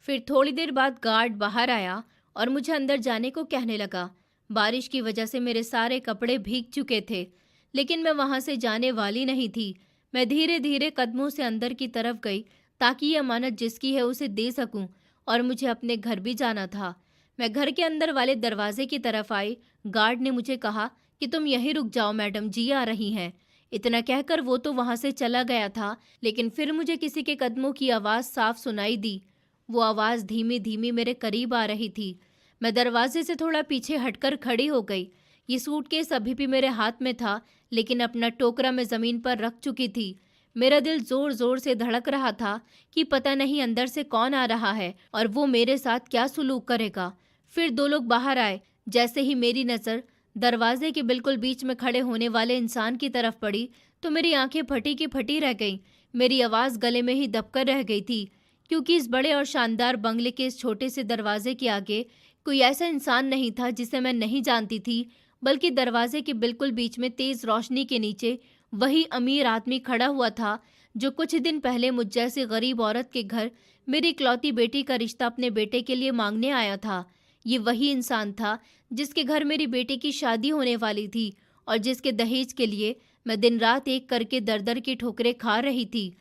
फिर थोड़ी देर बाद गार्ड बाहर आया और मुझे अंदर जाने को कहने लगा। बारिश की वजह से मेरे सारे कपड़े भीग चुके थे, लेकिन मैं वहाँ से जाने वाली नहीं थी। मैं धीरे धीरे कदमों से अंदर की तरफ गई ताकि ये अमानत जिसकी है उसे दे सकूं, और मुझे अपने घर भी जाना था। मैं घर के अंदर वाले दरवाजे की तरफ आई। गार्ड ने मुझे कहा कि तुम यहीं रुक जाओ, मैडम जी आ रही हैं। इतना कहकर वो तो वहाँ से चला गया था, लेकिन फिर मुझे किसी के कदमों की आवाज़ साफ सुनाई दी। वो आवाज़ धीमी धीमी मेरे करीब आ रही थी। मैं दरवाजे से थोड़ा पीछे हटकर खड़ी हो गई। ये सूटकेस अभी भी मेरे हाथ में था, लेकिन अपना टोकरा मैं ज़मीन पर रख चुकी थी। मेरा दिल ज़ोर ज़ोर से धड़क रहा था कि पता नहीं अंदर से कौन आ रहा है और वो मेरे साथ क्या सुलूक करेगा। फिर 2 लोग बाहर आए। जैसे ही मेरी नज़र दरवाजे के बिल्कुल बीच में खड़े होने वाले इंसान की तरफ पड़ी, तो मेरी आंखें फटी की फटी रह गईं। मेरी आवाज़ गले में ही दबकर रह गई थी, क्योंकि इस बड़े और शानदार बंगले के इस छोटे से दरवाजे के आगे कोई ऐसा इंसान नहीं था जिसे मैं नहीं जानती थी, बल्कि दरवाजे के बिल्कुल बीच में तेज़ रोशनी के नीचे वही अमीर आदमी खड़ा हुआ था जो कुछ दिन पहले मुझ जैसी गरीब औरत के घर मेरी इकलौती बेटी का रिश्ता अपने बेटे के लिए मांगने आया था। ये वही इंसान था जिसके घर मेरी बेटी की शादी होने वाली थी और जिसके दहेज के लिए मैं दिन रात एक करके दर दर की ठोकरें खा रही थी।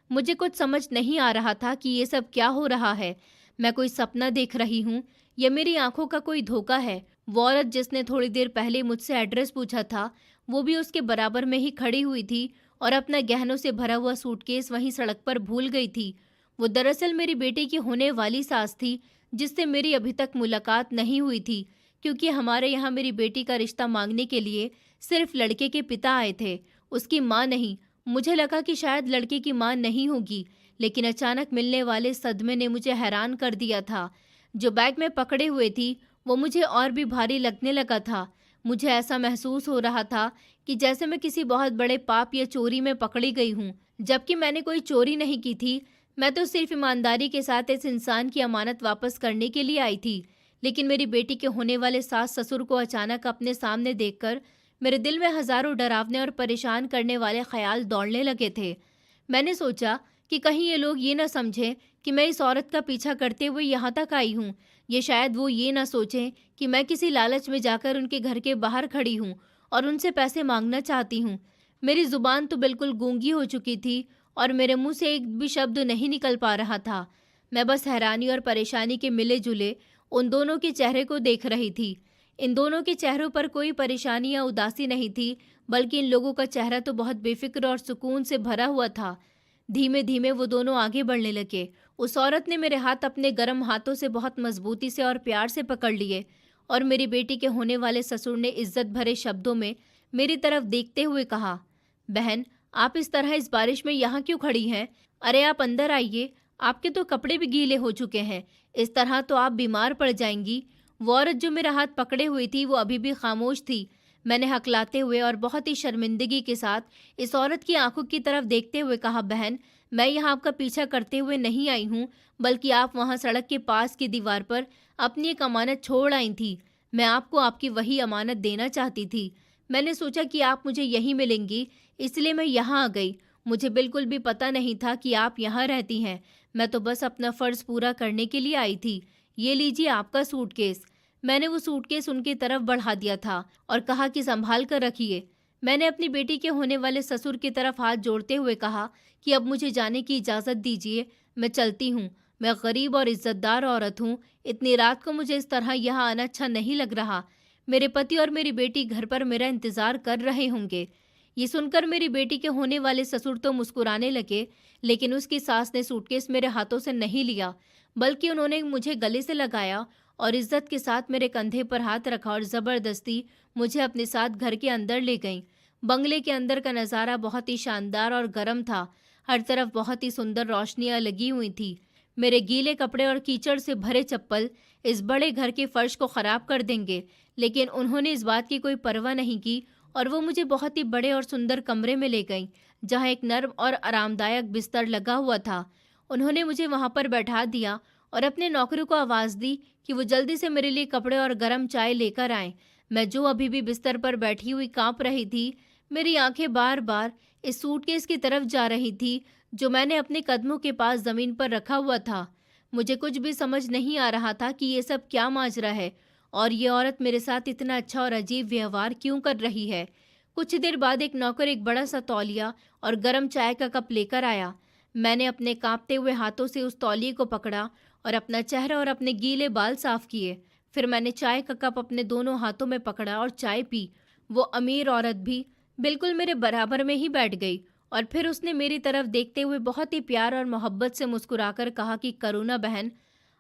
मुझे कुछ समझ नहीं आ रहा था कि ये सब क्या हो रहा है। मैं कोई सपना देख रही हूँ या मेरी आंखों का कोई धोखा है। वो औरत जिसने थोड़ी देर पहले मुझसे एड्रेस पूछा था, वो भी उसके बराबर में ही खड़ी हुई थी और अपना गहनों से भरा हुआ सूटकेस वहीं सड़क पर भूल गई थी। वो दरअसल मेरी बेटी की होने वाली सास थी, जिससे मेरी अभी तक मुलाकात नहीं हुई थी, क्योंकि हमारे यहाँ मेरी बेटी का रिश्ता मांगने के लिए सिर्फ लड़के के पिता आए थे, उसकी माँ नहीं। मुझे लगा कि शायद लड़के की माँ नहीं होगी, लेकिन अचानक मिलने वाले सदमे ने मुझे हैरान कर दिया था। जो बैग में पकड़े हुए थी वो मुझे और भी भारी लगने लगा था। मुझे ऐसा महसूस हो रहा था कि जैसे मैं किसी बहुत बड़े पाप या चोरी में पकड़ी गई हूँ, जबकि मैंने कोई चोरी नहीं की थी। मैं तो सिर्फ ईमानदारी के साथ इस इंसान की अमानत वापस करने के लिए आई थी। लेकिन मेरी बेटी के होने वाले सास ससुर को अचानक अपने सामने देखकर मेरे दिल में हजारों डरावने और परेशान करने वाले ख्याल दौड़ने लगे थे। मैंने सोचा कि कहीं ये लोग ये ना समझें कि मैं इस औरत का पीछा करते हुए यहाँ तक आई हूँ। ये शायद वो ये ना सोचें कि मैं किसी लालच में जाकर उनके घर के बाहर खड़ी हूँ और उनसे पैसे मांगना चाहती हूँ। मेरी ज़ुबान तो बिल्कुल गूंगी हो चुकी थी और मेरे मुंह से एक भी शब्द नहीं निकल पा रहा था। मैं बस हैरानी और परेशानी के मिले जुले उन दोनों के चेहरे को देख रही थी। इन दोनों के चेहरों पर कोई परेशानी या उदासी नहीं थी, बल्कि इन लोगों का चेहरा तो बहुत बेफिक्र और सुकून से भरा हुआ था। धीमे धीमे वो दोनों आगे बढ़ने लगे। उस औरत ने मेरे हाथ अपने गर्म हाथों से बहुत मजबूती से और प्यार से पकड़ लिए और मेरी बेटी के होने वाले ससुर ने इज्जत भरे शब्दों में मेरी तरफ देखते हुए कहा, बहन, आप इस तरह इस बारिश में यहाँ क्यों खड़ी हैं? अरे आप अंदर आइए, आपके तो कपड़े भी गीले हो चुके हैं। इस तरह तो आप बीमार पड़ जाएंगी। वो औरत जो मेरा हाथ पकड़े हुई थी वो अभी भी खामोश थी। मैंने हकलाते हुए और बहुत ही शर्मिंदगी के साथ इस औरत की आंखों की तरफ देखते हुए कहा, बहन, मैं यहाँ आपका पीछा करते हुए नहीं आई हूँ, बल्कि आप वहाँ सड़क के पास की दीवार पर अपनी एक अमानत छोड़ आई थी। मैं आपको आपकी वही अमानत देना चाहती थी। मैंने सोचा कि आप मुझे यहीं मिलेंगी, इसलिए मैं यहाँ आ गई। मुझे बिल्कुल भी पता नहीं था कि आप यहाँ रहती हैं। मैं तो बस अपना फ़र्ज़ पूरा करने के लिए आई थी। ये लीजिए आपका सूटकेस। मैंने वो सूटकेस उनकी तरफ बढ़ा दिया था और कहा कि संभाल कर रखिए। मैंने अपनी बेटी के होने वाले ससुर की तरफ हाथ जोड़ते हुए कहा कि अब मुझे जाने की इजाज़त दीजिए, मैं चलती हूँ। मैं गरीब और इज़्ज़तदार औरत हूँ। इतनी रात को मुझे इस तरह यहाँ आना अच्छा नहीं लग रहा। मेरे पति और मेरी बेटी घर पर मेरा इंतज़ार कर रहे होंगे। ये सुनकर मेरी बेटी के होने वाले ससुर तो मुस्कुराने लगे, लेकिन उसकी सास ने सूटकेस मेरे हाथों से नहीं लिया, बल्कि उन्होंने मुझे गले से लगाया और इज्जत के साथ मेरे कंधे पर हाथ रखा और ज़बरदस्ती मुझे अपने साथ घर के अंदर ले गईं। बंगले के अंदर का नज़ारा बहुत ही शानदार और गर्म था। हर तरफ बहुत ही सुंदर रोशनियां लगी हुई थी। मेरे गीले कपड़े और कीचड़ से भरे चप्पल इस बड़े घर के फर्श को ख़राब कर देंगे, लेकिन उन्होंने इस बात की कोई परवाह नहीं की और वो मुझे बहुत ही बड़े और सुंदर कमरे में ले गईं, जहाँ एक नर्म और आरामदायक बिस्तर लगा हुआ था। उन्होंने मुझे वहाँ पर बैठा दिया और अपने नौकरों को आवाज़ दी कि वो जल्दी से मेरे लिए कपड़े और गर्म चाय लेकर आएं। मैं जो अभी भी बिस्तर पर बैठी हुई काँप रही थी, मेरी आंखें बार बार इस सूटकेस की तरफ जा रही थी जो मैंने अपने कदमों के पास ज़मीन पर रखा हुआ था। मुझे कुछ भी समझ नहीं आ रहा था कि ये सब क्या माजरा है और ये औरत मेरे साथ इतना अच्छा और अजीब व्यवहार क्यों कर रही है। कुछ देर बाद एक नौकर एक बड़ा सा तौलिया और गर्म चाय का कप लेकर आया। मैंने अपने कांपते हुए हाथों से उस तौलिए को पकड़ा और अपना चेहरा और अपने गीले बाल साफ किए। फिर मैंने चाय का कप अपने दोनों हाथों में पकड़ा और चाय पी। वो अमीर औरत भी बिल्कुल मेरे बराबर में ही बैठ गई और फिर उसने मेरी तरफ देखते हुए बहुत ही प्यार और मोहब्बत से मुस्कुराकर कहा कि करुणा बहन,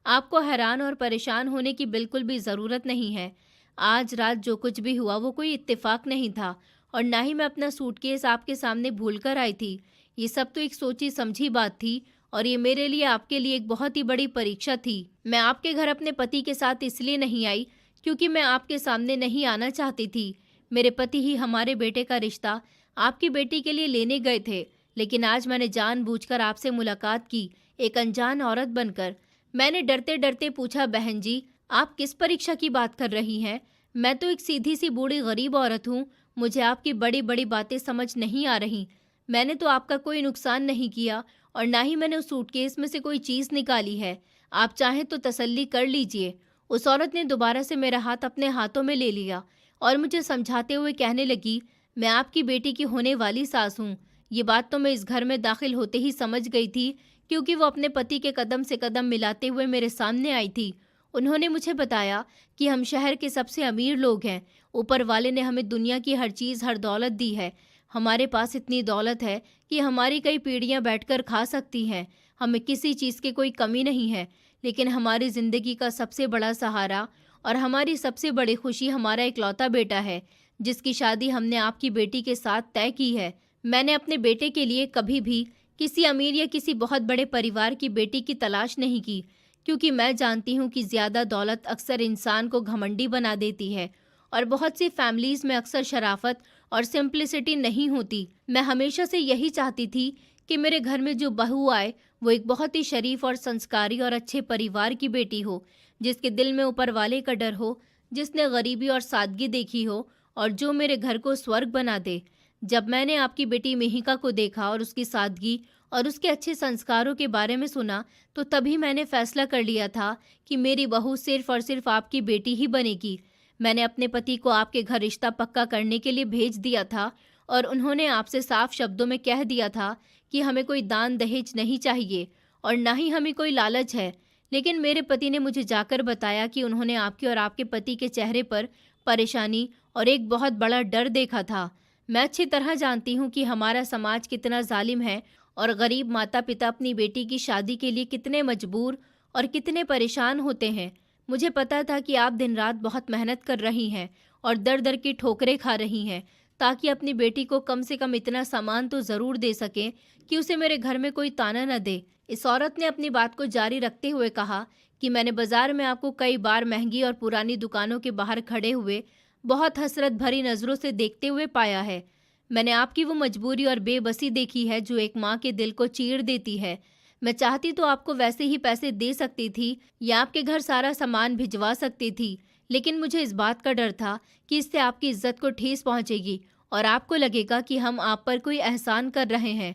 आपको हैरान और परेशान होने की बिल्कुल भी ज़रूरत नहीं है। आज रात जो कुछ भी हुआ वो कोई इत्तेफाक नहीं था और ना ही मैं अपना सूटकेस आपके सामने भूल कर आई थी। ये सब तो एक सोची समझी बात थी और ये मेरे लिए आपके लिए एक बहुत ही बड़ी परीक्षा थी। मैं आपके घर अपने पति के साथ इसलिए नहीं आई क्योंकि मैं आपके सामने नहीं आना चाहती थी। मेरे पति ही हमारे बेटे का रिश्ता आपकी बेटी के लिए लेने गए थे, लेकिन आज मैंने जानबूझकर आपसे मुलाकात की, एक अनजान औरत बनकर। मैंने डरते डरते पूछा, बहन जी, आप किस परीक्षा की बात कर रही हैं? मैं तो एक सीधी सी बूढ़ी गरीब औरत हूँ। मुझे आपकी बड़ी बड़ी बातें समझ नहीं आ रही। मैंने तो आपका कोई नुकसान नहीं किया और ना ही मैंने उस सूटकेस में से कोई चीज़ निकाली है। आप चाहें तो तसल्ली कर लीजिए। उस औरत ने दोबारा से मेरा हाथ अपने हाथों में ले लिया और मुझे समझाते हुए कहने लगी, मैं आपकी बेटी की होने वाली सास हूँ। ये बात तो मैं इस घर में दाखिल होते ही समझ गई थी, क्योंकि वो अपने पति के कदम से कदम मिलाते हुए मेरे सामने आई थी। उन्होंने मुझे बताया कि हम शहर के सबसे अमीर लोग हैं। ऊपर वाले ने हमें दुनिया की हर चीज़, हर दौलत दी है। हमारे पास इतनी दौलत है कि हमारी कई पीढ़ियां बैठकर खा सकती हैं। हमें किसी चीज़ की कोई कमी नहीं है, लेकिन हमारी ज़िंदगी का सबसे बड़ा सहारा और हमारी सबसे बड़ी खुशी हमारा इकलौता बेटा है, जिसकी शादी हमने आपकी बेटी के साथ तय की है। मैंने अपने बेटे के लिए कभी भी किसी अमीर या किसी बहुत बड़े परिवार की बेटी की तलाश नहीं की, क्योंकि मैं जानती हूँ कि ज़्यादा दौलत अक्सर इंसान को घमंडी बना देती है और बहुत सी फैमिलीज़ में अक्सर शराफत और सिंप्लिसिटी नहीं होती। मैं हमेशा से यही चाहती थी कि मेरे घर में जो बहू आए वो एक बहुत ही शरीफ और संस्कारी और अच्छे परिवार की बेटी हो, जिसके दिल में ऊपर वाले का डर हो, जिसने गरीबी और सादगी देखी हो और जो मेरे घर को स्वर्ग बना दे। जब मैंने आपकी बेटी मेहिका को देखा और उसकी सादगी और उसके अच्छे संस्कारों के बारे में सुना, तो तभी मैंने फैसला कर लिया था कि मेरी बहू सिर्फ और सिर्फ आपकी बेटी ही बनेगी। मैंने अपने पति को आपके घर रिश्ता पक्का करने के लिए भेज दिया था और उन्होंने आपसे साफ शब्दों में कह दिया था कि हमें कोई दान दहेज नहीं चाहिए और ना ही हमें कोई लालच है। लेकिन मेरे पति ने मुझे जाकर बताया कि उन्होंने आपके और आपके पति के चेहरे पर परेशानी और एक बहुत बड़ा डर देखा था। मैं अच्छी तरह जानती हूँ कि हमारा समाज कितना जालिम है और गरीब माता पिता अपनी बेटी की शादी के लिए कितने मजबूर और कितने परेशान होते हैं। मुझे पता था कि आप दिन रात बहुत मेहनत कर रही हैं और दर दर की ठोकरें खा रही हैं, ताकि अपनी बेटी को कम से कम इतना सामान तो ज़रूर दे सकें कि उसे मेरे घर में कोई ताना न दे। इस औरत ने अपनी बात को जारी रखते हुए कहा कि मैंने बाजार में आपको कई बार महंगी और पुरानी दुकानों के बाहर खड़े हुए बहुत हसरत भरी नज़रों से देखते हुए पाया है। मैंने आपकी वो मजबूरी और बेबसी देखी है जो एक माँ के दिल को चीर देती है। मैं चाहती तो आपको वैसे ही पैसे दे सकती थी या आपके घर सारा सामान भिजवा सकती थी, लेकिन मुझे इस बात का डर था कि इससे आपकी इज्जत को ठेस पहुंचेगी और आपको लगेगा कि हम आप पर कोई एहसान कर रहे हैं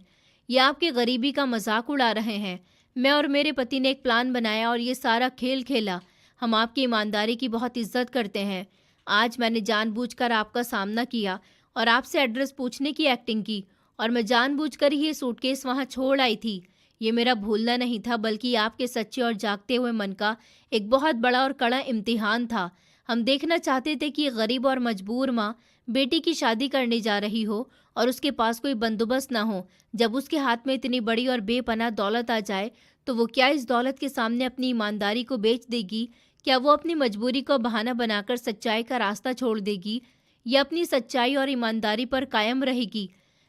या आपकी गरीबी का मजाक उड़ा रहे हैं। मैं और मेरे पति ने एक प्लान बनाया और ये सारा खेल खेला। हम आपकी ईमानदारी की बहुत इज्जत करते हैं। आज मैंने जानबूझकर आपका सामना किया और आपसे एड्रेस पूछने की एक्टिंग की, और मैं जानबूझकर ही ये सूटकेस वहाँ छोड़ आई थी। ये मेरा भूलना नहीं था, बल्कि आपके सच्चे और जागते हुए मन का एक बहुत बड़ा और कड़ा इम्तिहान था। हम देखना चाहते थे कि गरीब और मजबूर माँ बेटी की शादी करने जा रही हो और उसके पास कोई बंदोबस्त ना हो। जब उसके हाथ में इतनी बड़ी और बेपनाह दौलत आ जाए तो वो क्या इस दौलत के सामने अपनी ईमानदारी को बेच देगी? क्या वो अपनी मजबूरी को बहाना बनाकर सच्चाई का रास्ता छोड़ देगी या अपनी सच्चाई और ईमानदारी पर कायम रहेगी?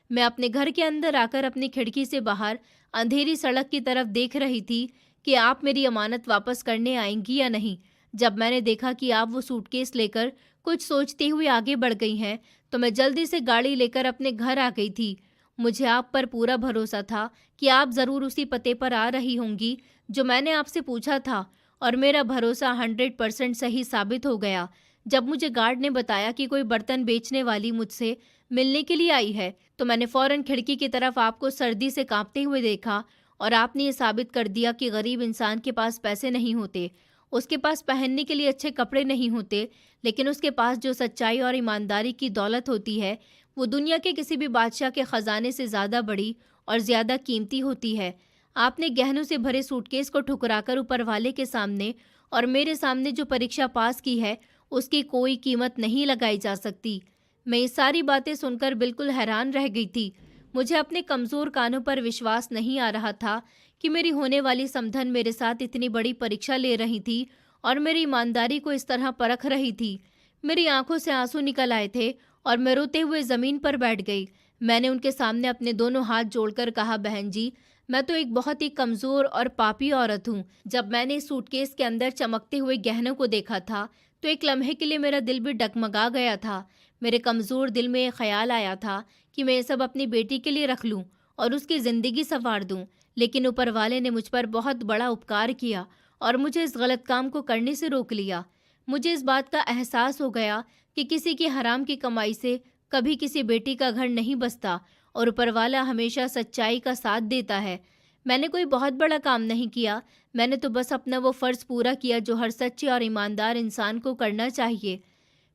मैं अपने घर के अंदर आकर अपनी खिड़की से बाहर अंधेरी सड़क की तरफ देख रही थी कि आप मेरी अमानत वापस करने आएंगी या नहीं। जब मैंने देखा कि आप वो सूटकेस लेकर कुछ सोचते हुए आगे बढ़ गई हैं, तो मैं जल्दी से गाड़ी लेकर अपने घर आ गई थी। मुझे आप पर पूरा भरोसा था कि आप ज़रूर उसी पते पर आ रही होंगी जो मैंने आपसे पूछा था, और मेरा भरोसा 100% सही साबित हो गया। जब मुझे गार्ड ने बताया कि कोई बर्तन बेचने वाली मुझसे मिलने के लिए आई है, तो मैंने फ़ौरन खिड़की की तरफ आपको सर्दी से कांपते हुए देखा और आपने ये साबित कर दिया कि गरीब इंसान के पास पैसे नहीं होते, उसके पास पहनने के लिए अच्छे कपड़े नहीं होते, लेकिन उसके पास जो सच्चाई और ईमानदारी की दौलत होती है वो दुनिया के किसी भी बादशाह के ख़जाने से ज़्यादा बड़ी और ज़्यादा कीमती होती है। आपने गहनों से भरे सूटकेस को ठुकराकर ऊपर वाले के सामने और मेरे सामने जो परीक्षा पास की है उसकी कोई कीमत नहीं लगाई जा सकती। मैं ये सारी बातें सुनकर बिल्कुल हैरान रह गई थी। मुझे अपने कमज़ोर कानों पर विश्वास नहीं आ रहा था कि मेरी होने वाली समधन मेरे साथ इतनी बड़ी परीक्षा ले रही थी और मेरी ईमानदारी को इस तरह परख रही थी। मेरी आंखों से आंसू निकल आए थे और मैं रोते हुए ज़मीन पर बैठ गई। मैंने उनके सामने अपने दोनों हाथ जोड़कर कहा, बहन जी, मैं तो एक बहुत ही कमज़ोर और पापी औरत हूँ। जब मैंने इस सूटकेस के अंदर चमकते हुए गहनों को देखा था तो एक लम्हे के लिए मेरा दिल भी डगमगा गया था। मेरे कमज़ोर दिल में एक ख्याल आया था कि मैं ये सब अपनी बेटी के लिए रख लूँ और उसकी ज़िंदगी संवार दूँ, लेकिन ऊपर वाले ने मुझ पर बहुत बड़ा उपकार किया और मुझे इस गलत काम को करने से रोक लिया। मुझे इस बात का एहसास हो गया कि किसी की हराम की कमाई से कभी किसी बेटी का घर नहीं बसता और ऊपर वाला हमेशा सच्चाई का साथ देता है। मैंने कोई बहुत बड़ा काम नहीं किया, मैंने तो बस अपना वो फ़र्ज़ पूरा किया जो हर सच्चे और ईमानदार इंसान को करना चाहिए।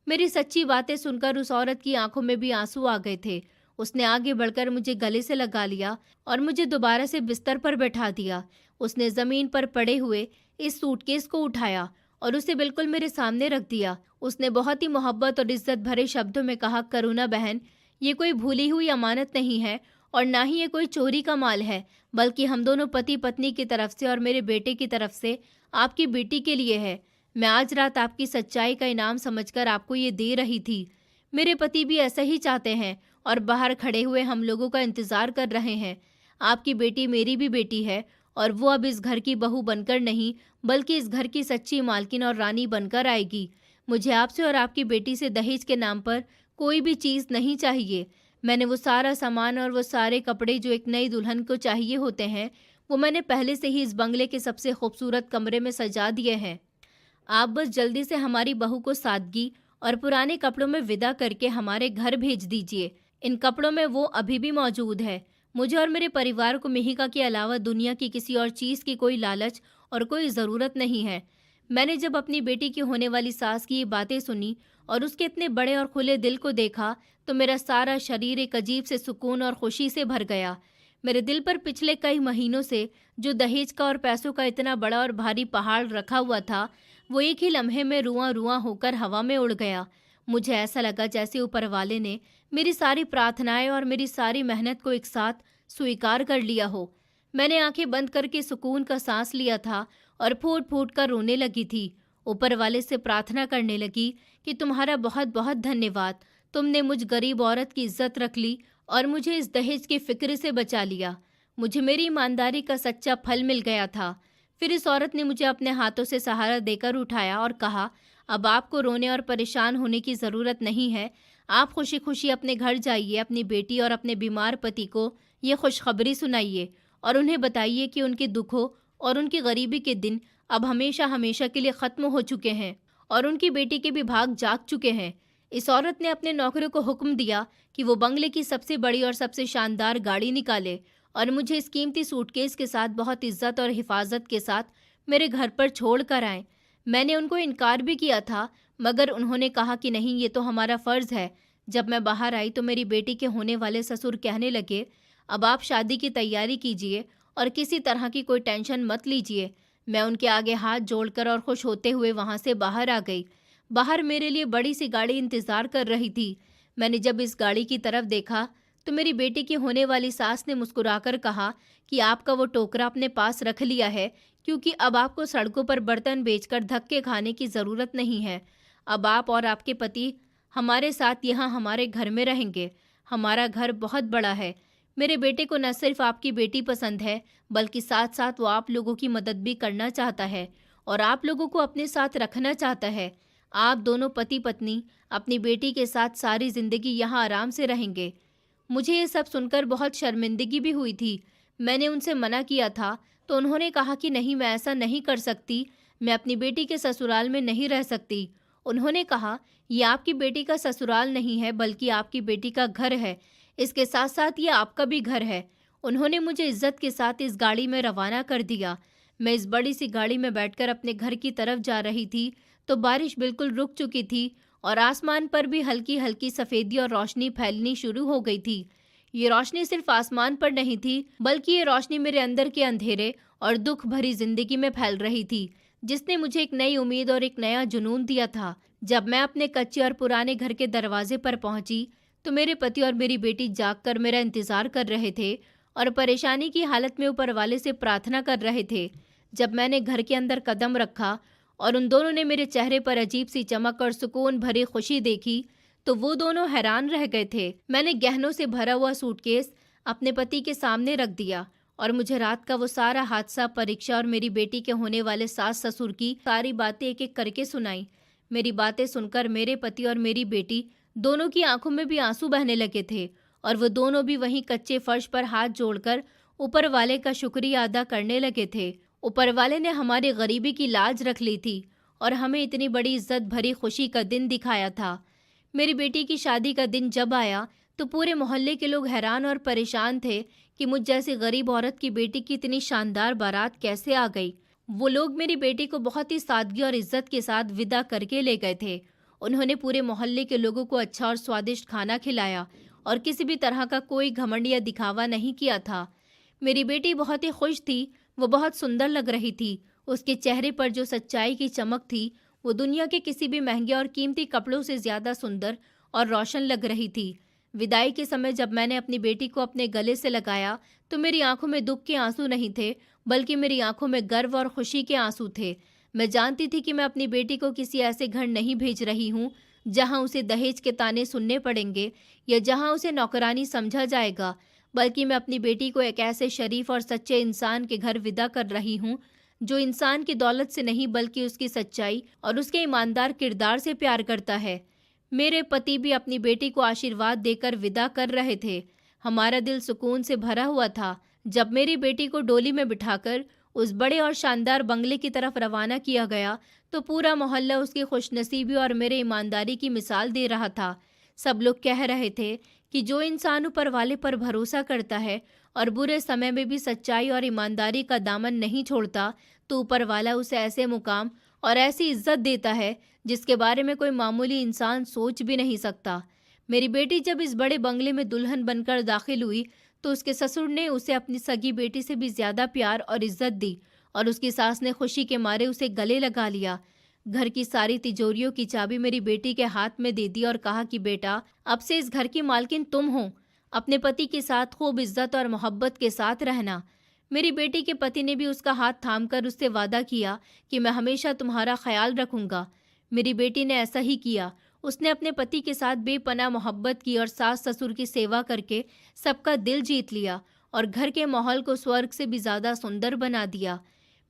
मेरी सच्ची बातें सुनकर उस औरत की आंखों में भी आंसू आ गए थे। उसने आगे बढ़कर मुझे गले से लगा लिया और मुझे दोबारा से बिस्तर पर बैठा दिया। उसने ज़मीन पर पड़े हुए इस सूटकेस को उठाया और उसे बिल्कुल मेरे सामने रख दिया। उसने बहुत ही मोहब्बत और इज्जत भरे शब्दों में कहा, करुणा बहन, ये कोई भूली हुई अमानत नहीं है और ना ही ये कोई चोरी का माल है, बल्कि हम दोनों पति पत्नी की तरफ से और मेरे बेटे की तरफ से आपकी बेटी के लिए है। मैं आज रात आपकी सच्चाई का इनाम समझकर आपको ये दे रही थी। मेरे पति भी ऐसा ही चाहते हैं और बाहर खड़े हुए हम लोगों का इंतज़ार कर रहे हैं। आपकी बेटी मेरी भी बेटी है और वो अब इस घर की बहू बनकर नहीं, बल्कि इस घर की सच्ची मालकिन और रानी बनकर आएगी। मुझे आपसे और आपकी बेटी से दहेज के नाम पर कोई भी चीज़ नहीं चाहिए। मैंने वो सारा सामान और वो सारे कपड़े जो एक नई दुल्हन को चाहिए होते हैं, वो मैंने पहले से ही इस बंगले के सबसे खूबसूरत कमरे में सजा दिए हैं। आप बस जल्दी से हमारी बहू को सादगी और पुराने कपड़ों में विदा करके हमारे घर भेज दीजिए। इन कपड़ों में वो अभी भी मौजूद है। मुझे और मेरे परिवार को मिहिका के अलावा दुनिया की किसी और चीज़ की कोई लालच और कोई ज़रूरत नहीं है। मैंने जब अपनी बेटी की होने वाली सास की ये बातें सुनी और उसके इतने बड़े और खुले दिल को देखा तो मेरा सारा शरीर एक अजीब से सुकून और खुशी से भर गया। मेरे दिल पर पिछले कई महीनों से जो दहेज का और पैसों का इतना बड़ा और भारी पहाड़ रखा हुआ था, वो एक ही लम्हे में रुआं रुआं होकर हवा में उड़ गया। मुझे ऐसा लगा जैसे ऊपर वाले ने मेरी सारी प्रार्थनाएं और मेरी सारी मेहनत को एक साथ स्वीकार कर लिया हो। मैंने आंखें बंद करके सुकून का सांस लिया था और फूट फूट कर रोने लगी थी। ऊपर वाले से प्रार्थना करने लगी कि तुम्हारा बहुत बहुत धन्यवाद, तुमने मुझ गरीब औरत की इज्जत रख ली और मुझे इस दहेज की फिक्र से बचा लिया। मुझे मेरी ईमानदारी का सच्चा फल मिल गया था। फिर इस औरत ने मुझे अपने हाथों से सहारा देकर उठाया और कहा, अब आपको रोने और परेशान होने की ज़रूरत नहीं है। आप खुशी खुशी अपने घर जाइए, अपनी बेटी और अपने बीमार पति को ये खुशखबरी सुनाइए और उन्हें बताइए कि उनके दुखों और उनकी गरीबी के दिन अब हमेशा हमेशा के लिए ख़त्म हो चुके हैं और उनकी बेटी के भी भाग जाग चुके हैं। इस औरत ने अपने नौकरों को हुक्म दिया कि वो बंगले की सबसे बड़ी और सबसे शानदार गाड़ी निकाले और मुझे इस कीमती सूटकेस के साथ बहुत इज्जत और हिफाजत के साथ मेरे घर पर छोड़ कर आए। मैंने उनको इनकार भी किया था, मगर उन्होंने कहा कि नहीं, ये तो हमारा फ़र्ज़ है। जब मैं बाहर आई तो मेरी बेटी के होने वाले ससुर कहने लगे, अब आप शादी की तैयारी कीजिए और किसी तरह की कोई टेंशन मत लीजिए। मैं उनके आगे हाथ जोड़कर और खुश होते हुए वहाँ से बाहर आ गई। बाहर मेरे लिए बड़ी सी गाड़ी इंतज़ार कर रही थी। मैंने जब इस गाड़ी की तरफ देखा तो मेरी बेटी की होने वाली सास ने मुस्कुराकर कहा कि आपका वो टोकरा अपने पास रख लिया है, क्योंकि अब आपको सड़कों पर बर्तन बेचकर धक्के खाने की ज़रूरत नहीं है। अब आप और आपके पति हमारे साथ यहाँ हमारे घर में रहेंगे। हमारा घर बहुत बड़ा है। मेरे बेटे को न सिर्फ आपकी बेटी पसंद है, बल्कि साथ साथ वो आप लोगों की मदद भी करना चाहता है और आप लोगों को अपने साथ रखना चाहता है। आप दोनों पति पत्नी अपनी बेटी के साथ सारी ज़िंदगी यहाँ आराम से रहेंगे। मुझे ये सब सुनकर बहुत शर्मिंदगी भी हुई थी। मैंने उनसे मना किया था तो उन्होंने कहा कि नहीं, मैं ऐसा नहीं कर सकती। मैं अपनी बेटी के ससुराल में नहीं रह सकती। उन्होंने कहा, ये आपकी बेटी का ससुराल नहीं है, बल्कि आपकी बेटी का घर है। इसके साथ साथ ये आपका भी घर है। उन्होंने मुझे इज्जत के साथ इस गाड़ी में रवाना कर दिया। मैं इस बड़ी सी गाड़ी में बैठकर अपने घर की तरफ जा रही थी तो बारिश बिल्कुल रुक चुकी थी और आसमान पर भी हल्की हल्की सफ़ेदी और रोशनी फैलनी शुरू हो गई थी। ये रोशनी सिर्फ आसमान पर नहीं थी, बल्कि ये रोशनी मेरे अंदर के अंधेरे और दुख भरी जिंदगी में फैल रही थी, जिसने मुझे एक नई उम्मीद और एक नया जुनून दिया था। जब मैं अपने कच्चे और पुराने घर के दरवाजे पर पहुंची तो मेरे पति और मेरी बेटी जागकर मेरा इंतजार कर रहे थे और परेशानी की हालत में ऊपर वाले से प्रार्थना कर रहे थे। जब मैंने घर के अंदर कदम रखा और उन दोनों ने मेरे चेहरे पर अजीब सी चमक और सुकून भरी खुशी देखी तो वो दोनों हैरान रह गए थे। मैंने गहनों से भरा हुआ सूटकेस अपने पति के सामने रख दिया और मुझे रात का वो सारा हादसा, परीक्षा और मेरी बेटी के होने वाले सास ससुर की सारी बातें एक एक करके सुनाई। मेरी बातें सुनकर मेरे पति और मेरी बेटी दोनों की आंखों में भी आंसू बहने लगे थे और वो दोनों भी वहीं कच्चे फर्श पर हाथ जोड़कर ऊपर वाले का शुक्रिया अदा करने लगे थे। ऊपर वाले ने हमारी गरीबी की लाज रख ली थी और हमें इतनी बड़ी इज्जत भरी खुशी का दिन दिखाया था। मेरी बेटी की शादी का दिन जब आया तो पूरे मोहल्ले के लोग हैरान और परेशान थे कि मुझ जैसी गरीब औरत की बेटी की इतनी शानदार बारात कैसे आ गई। वो लोग मेरी बेटी को बहुत ही सादगी और इज्जत के साथ विदा करके ले गए थे। उन्होंने पूरे मोहल्ले के लोगों को अच्छा और स्वादिष्ट खाना खिलाया और किसी भी तरह का कोई घमंड या दिखावा नहीं किया था। मेरी बेटी बहुत ही खुश थी। वो बहुत सुंदर लग रही थी। उसके चेहरे पर जो सच्चाई की चमक थी वो दुनिया के किसी भी महंगे और कीमती कपड़ों से ज़्यादा सुंदर और रोशन लग रही थी। विदाई के समय जब मैंने अपनी बेटी को अपने गले से लगाया तो मेरी आंखों में दुख के आंसू नहीं थे, बल्कि मेरी आंखों में गर्व और खुशी के आंसू थे। मैं जानती थी कि मैं अपनी बेटी को किसी ऐसे घर नहीं भेज रही हूँ जहाँ उसे दहेज के ताने सुनने पड़ेंगे या जहाँ उसे नौकरानी समझा जाएगा, बल्कि मैं अपनी बेटी को एक ऐसे शरीफ और सच्चे इंसान के घर विदा कर रही हूँ जो इंसान की दौलत से नहीं बल्कि उसकी सच्चाई और उसके ईमानदार किरदार से प्यार करता है। मेरे पति भी अपनी बेटी को आशीर्वाद देकर विदा कर रहे थे। हमारा दिल सुकून से भरा हुआ था। जब मेरी बेटी को डोली में बिठाकर उस बड़े और शानदार बंगले की तरफ रवाना किया गया तो पूरा मोहल्ला उसकी खुशनसीबी और मेरे ईमानदारी की मिसाल दे रहा था। सब लोग कह रहे थे कि जो इंसान ऊपर वाले पर भरोसा करता है और बुरे समय में भी सच्चाई और ईमानदारी का दामन नहीं छोड़ता तो ऊपर वाला उसे ऐसे मुकाम और ऐसी इज्जत देता है जिसके बारे में कोई मामूली इंसान सोच भी नहीं सकता। मेरी बेटी जब इस बड़े बंगले में दुल्हन बनकर दाखिल हुई तो उसके ससुर ने उसे अपनी सगी बेटी से भी ज़्यादा प्यार और इज्जत दी और उसकी सास ने खुशी के मारे उसे गले लगा लिया। घर की सारी तिजोरियों की चाबी मेरी बेटी के हाथ में दे दी और कहा कि बेटा, अब से इस घर की मालकिन तुम हो। अपने पति के साथ खूब इज्जत और मोहब्बत के साथ रहना। मेरी बेटी के पति ने भी उसका हाथ थामकर उससे वादा किया कि मैं हमेशा तुम्हारा ख्याल रखूंगा। मेरी बेटी ने ऐसा ही किया। उसने अपने पति के साथ बेपनाह मोहब्बत की और सास ससुर की सेवा करके सबका दिल जीत लिया और घर के माहौल को स्वर्ग से भी ज़्यादा सुंदर बना दिया।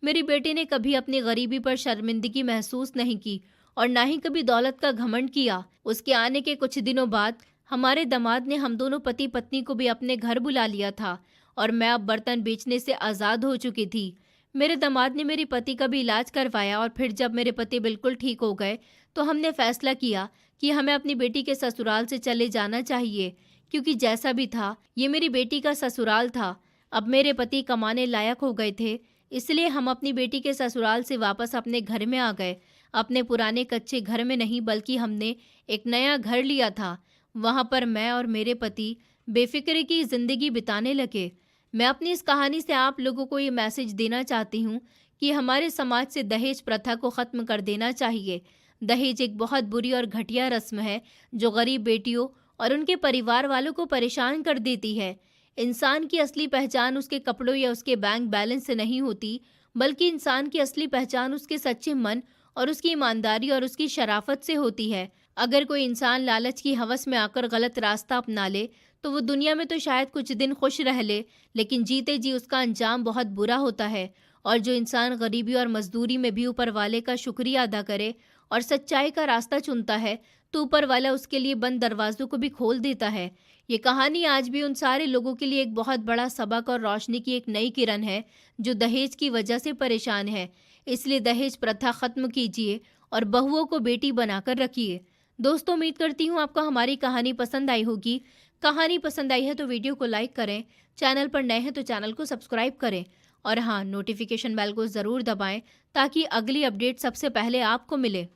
मेरी बेटी ने कभी अपनी गरीबी पर शर्मिंदगी महसूस नहीं की और ना ही कभी दौलत का घमंड किया। उसके आने के कुछ दिनों बाद हमारे दामाद ने हम दोनों पति पत्नी को भी अपने घर बुला लिया था और मैं अब बर्तन बेचने से आज़ाद हो चुकी थी। मेरे दामाद ने मेरे पति का भी इलाज करवाया और फिर जब मेरे पति बिल्कुल ठीक हो गए तो हमने फैसला किया कि हमें अपनी बेटी के ससुराल से चले जाना चाहिए, क्योंकि जैसा भी था ये मेरी बेटी का ससुराल था। अब मेरे पति कमाने लायक हो गए थे, इसलिए हम अपनी बेटी के ससुराल से वापस अपने घर में आ गए। अपने पुराने कच्चे घर में नहीं, बल्कि हमने एक नया घर लिया था। वहाँ पर मैं और मेरे पति बेफिक्र की ज़िंदगी बिताने लगे। मैं अपनी इस कहानी से आप लोगों को ये मैसेज देना चाहती हूँ कि हमारे समाज से दहेज प्रथा को ख़त्म कर देना चाहिए। दहेज एक बहुत बुरी और घटिया रस्म है जो गरीब बेटियों और उनके परिवार वालों को परेशान कर देती है। इंसान की असली पहचान उसके कपड़ों या उसके बैंक बैलेंस से नहीं होती, बल्कि इंसान की असली पहचान उसके सच्चे मन और उसकी ईमानदारी और उसकी शराफत से होती है। अगर कोई इंसान लालच की हवस में आकर गलत रास्ता अपना ले तो वो दुनिया में तो शायद कुछ दिन खुश रह ले, लेकिन जीते जी उसका अंजाम बहुत बुरा होता है। और जो इंसान गरीबी और मजदूरी में भी ऊपर वाले का शुक्रिया अदा करे और सच्चाई का रास्ता चुनता है, तो ऊपर वाला उसके लिए बंद दरवाजों को भी खोल देता है। ये कहानी आज भी उन सारे लोगों के लिए एक बहुत बड़ा सबक और रोशनी की एक नई किरण है जो दहेज की वजह से परेशान है। इसलिए दहेज प्रथा खत्म कीजिए और बहुओं को बेटी बनाकर रखिए। दोस्तों, उम्मीद करती हूँ आपको हमारी कहानी पसंद आई होगी। कहानी पसंद आई है तो वीडियो को लाइक करें, चैनल पर नए हैं तो चैनल को सब्सक्राइब करें और हाँ, नोटिफिकेशन बेल को ज़रूर दबाएं ताकि अगली अपडेट सबसे पहले आपको मिले।